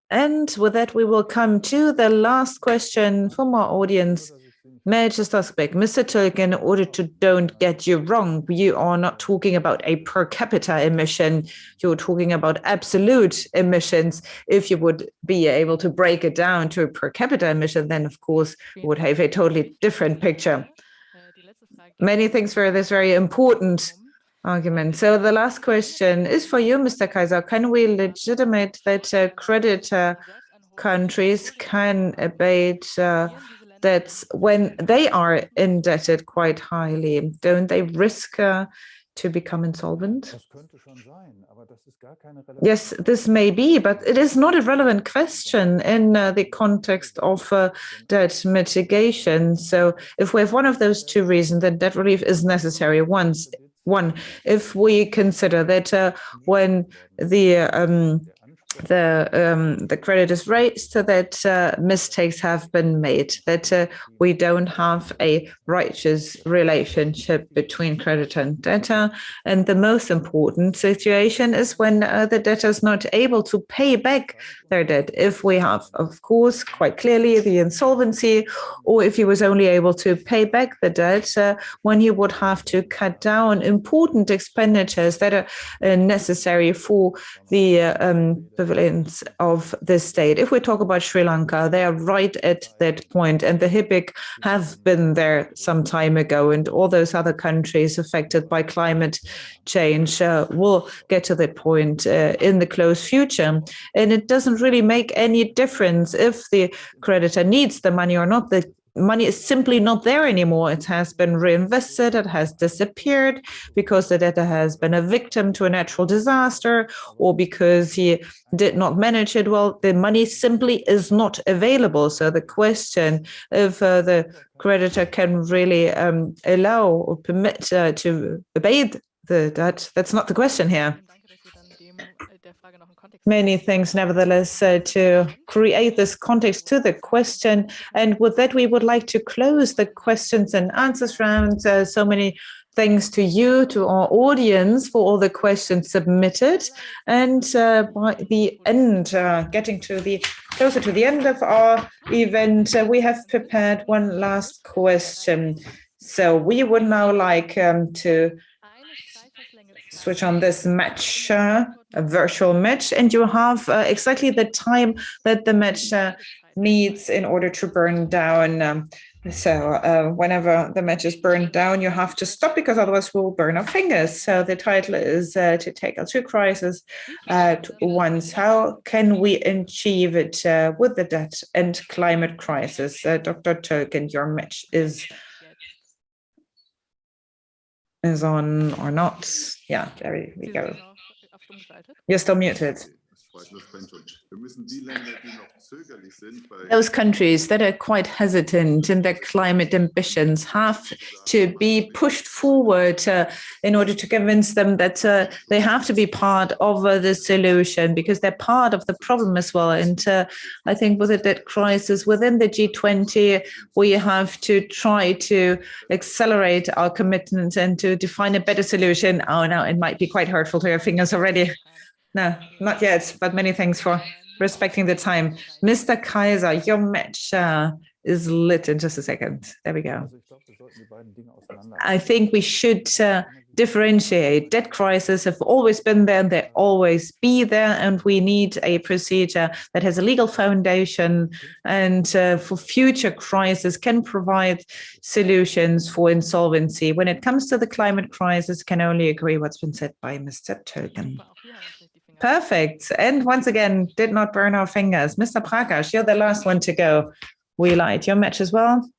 And with that, we will come to the last question from our audience. May I just ask back, Mr. Türk, in order to don't get you wrong, you are not talking about a per capita emission, you're talking about absolute emissions. If you would be able to break it down to a per capita emission, then of course we would have a totally different picture. Many thanks for this very important argument. So the last question is for you, Mr. Kaiser. Can we legitimate that creditor countries can abate debts when they are indebted quite highly? Don't they risk to become insolvent? Yes, this may be, but it is not a relevant question in the context of debt mitigation. So if we have one of those two reasons, then debt relief is necessary. One, if we consider that when the credit is raised, so that mistakes have been made, that we don't have a righteous relationship between creditor and debtor. And the most important situation is when the debtor is not able to pay back their debt. If we have, of course, quite clearly the insolvency, or if he was only able to pay back the debt, when he would have to cut down important expenditures that are necessary for the prevalence of the state. If we talk about Sri Lanka, they are right at that point, and the HIPC have been there some time ago, and all those other countries affected by climate change will get to that point in the close future. And it doesn't really make any difference if the creditor needs the money or not. The money is simply not there anymore. It has been reinvested, it has disappeared because the debtor has been a victim to a natural disaster or because he did not manage it well. The money simply is not available. So the question if the creditor can really allow or permit to abate the debt, that's not the question here. Many thanks, nevertheless, to create this context to the question. And with that, we would like to close the questions and answers round. So many thanks to you, to our audience, for all the questions submitted. And by the end, getting to closer to the end of our event, we have prepared one last question. So we would now like to switch on this match, a virtual match, and you have exactly the time that the match needs in order to burn down. So whenever the match is burned down, you have to stop because otherwise we'll burn our fingers. So the title is to tackle 2 crises at once. How can we achieve it with the debt and climate crisis? Dr. Türk, and your match is on or not. Yeah, there we go. You're still muted. Those countries that are quite hesitant in their climate ambitions have to be pushed forward in order to convince them that they have to be part of the solution because they're part of the problem as well. And I think with the debt crisis within the G20, we have to try to accelerate our commitment and to define a better solution. Oh, no, it might be quite hurtful to your fingers already. No, not yet, but many thanks for respecting the time. Mr. Kaiser, your match is lit in just a second. There we go. I think we should differentiate. Debt crises have always been there and they always be there, and we need a procedure that has a legal foundation and for future crises can provide solutions for insolvency. When it comes to the climate crisis, can only agree what's been said by Mr. Türk. Perfect. And once again, did not burn our fingers. Mr. Prakash, you're the last one to go. We light your match as well.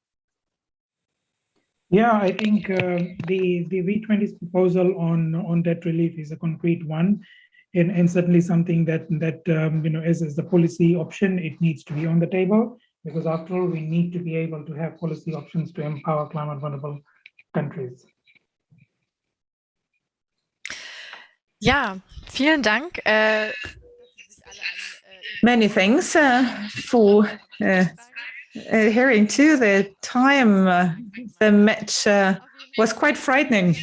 Yeah, I think the V20's proposal on debt relief is a concrete one, and certainly something that as the policy option, it needs to be on the table, because after all, we need to be able to have policy options to empower climate vulnerable countries. Ja, vielen Dank. Many thanks for adhering to the time. The match was quite frightening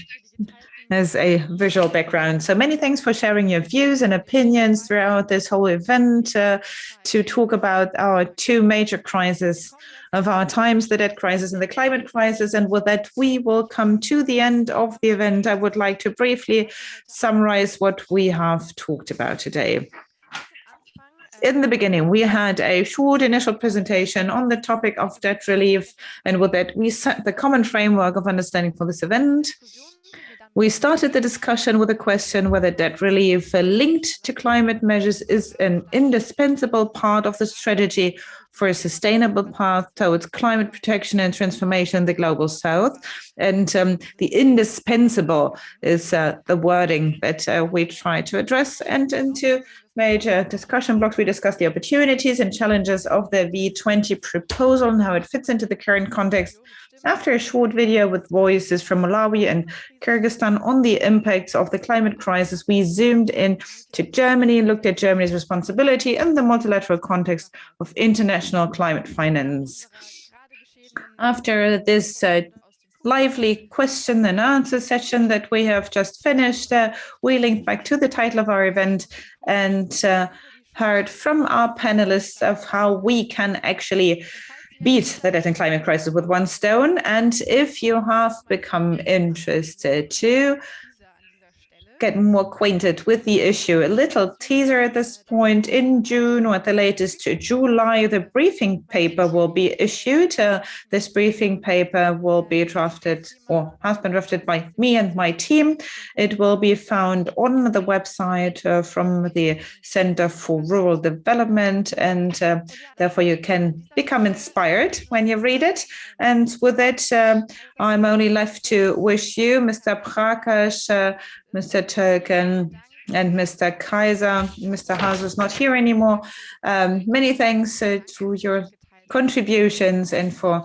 as a visual background. So many thanks for sharing your views and opinions throughout this whole event to talk about our two major crises of our times, the debt crisis and the climate crisis. And with that, we will come to the end of the event. I would like to briefly summarize what we have talked about today. In the beginning, we had a short initial presentation on the topic of debt relief, and with that, we set the common framework of understanding for this event. We started the discussion with a question whether debt relief linked to climate measures is an indispensable part of the strategy for a sustainable path towards climate protection and transformation in the global south. And the indispensable is the wording that we try to address. And into major discussion blocks, we discussed the opportunities and challenges of the V20 proposal and how it fits into the current context. After a short video with voices from Malawi and Kyrgyzstan on the impacts of the climate crisis, we zoomed in to Germany and looked at Germany's responsibility in the multilateral context of international climate finance. After this lively question and answer session that we have just finished, we linked back to the title of our event and heard from our panelists of how we can actually beat the debt and climate crisis with one stone. And if you have become interested to get more acquainted with the issue, a little teaser at this point: in June or at the latest July, the briefing paper will be issued. This briefing paper will be drafted or has been drafted by me and my team. It will be found on the website from the Center for Rural Development, and therefore you can become inspired when you read it. And with that, I'm only left to wish you, Mr. Prakash, Mr. Turken, and Mr. Kaiser. Mr. Haas is not here anymore. Many thanks to your contributions and for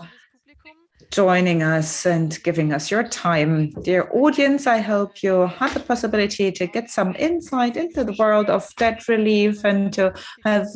joining us and giving us your time. Dear audience, I hope you had the possibility to get some insight into the world of debt relief and to have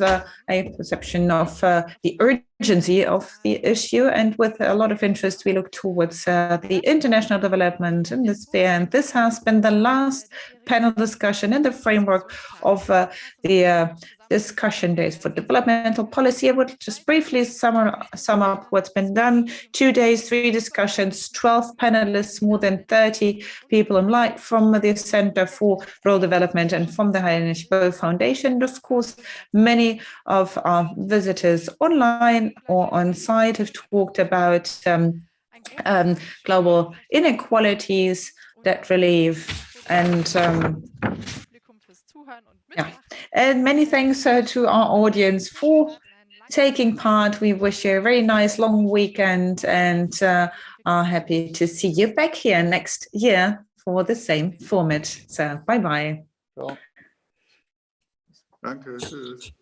a perception of the urgency of the issue. And with a lot of interest, we look towards the international development in this sphere. And this has been the last panel discussion in the framework of the discussion days for developmental policy. I would just briefly sum up what's been done. 2 days, 3 discussions, 12 panelists, more than 30 people in light from the Center for Rural Development and from the Heinrich-Böll Foundation. And of course, many of our visitors online or on site have talked about global inequalities, debt relief, and and many thanks to our audience for taking part. We wish you a very nice long weekend and are happy to see you back here next year for the same format. So bye-bye. Danke, tschüss.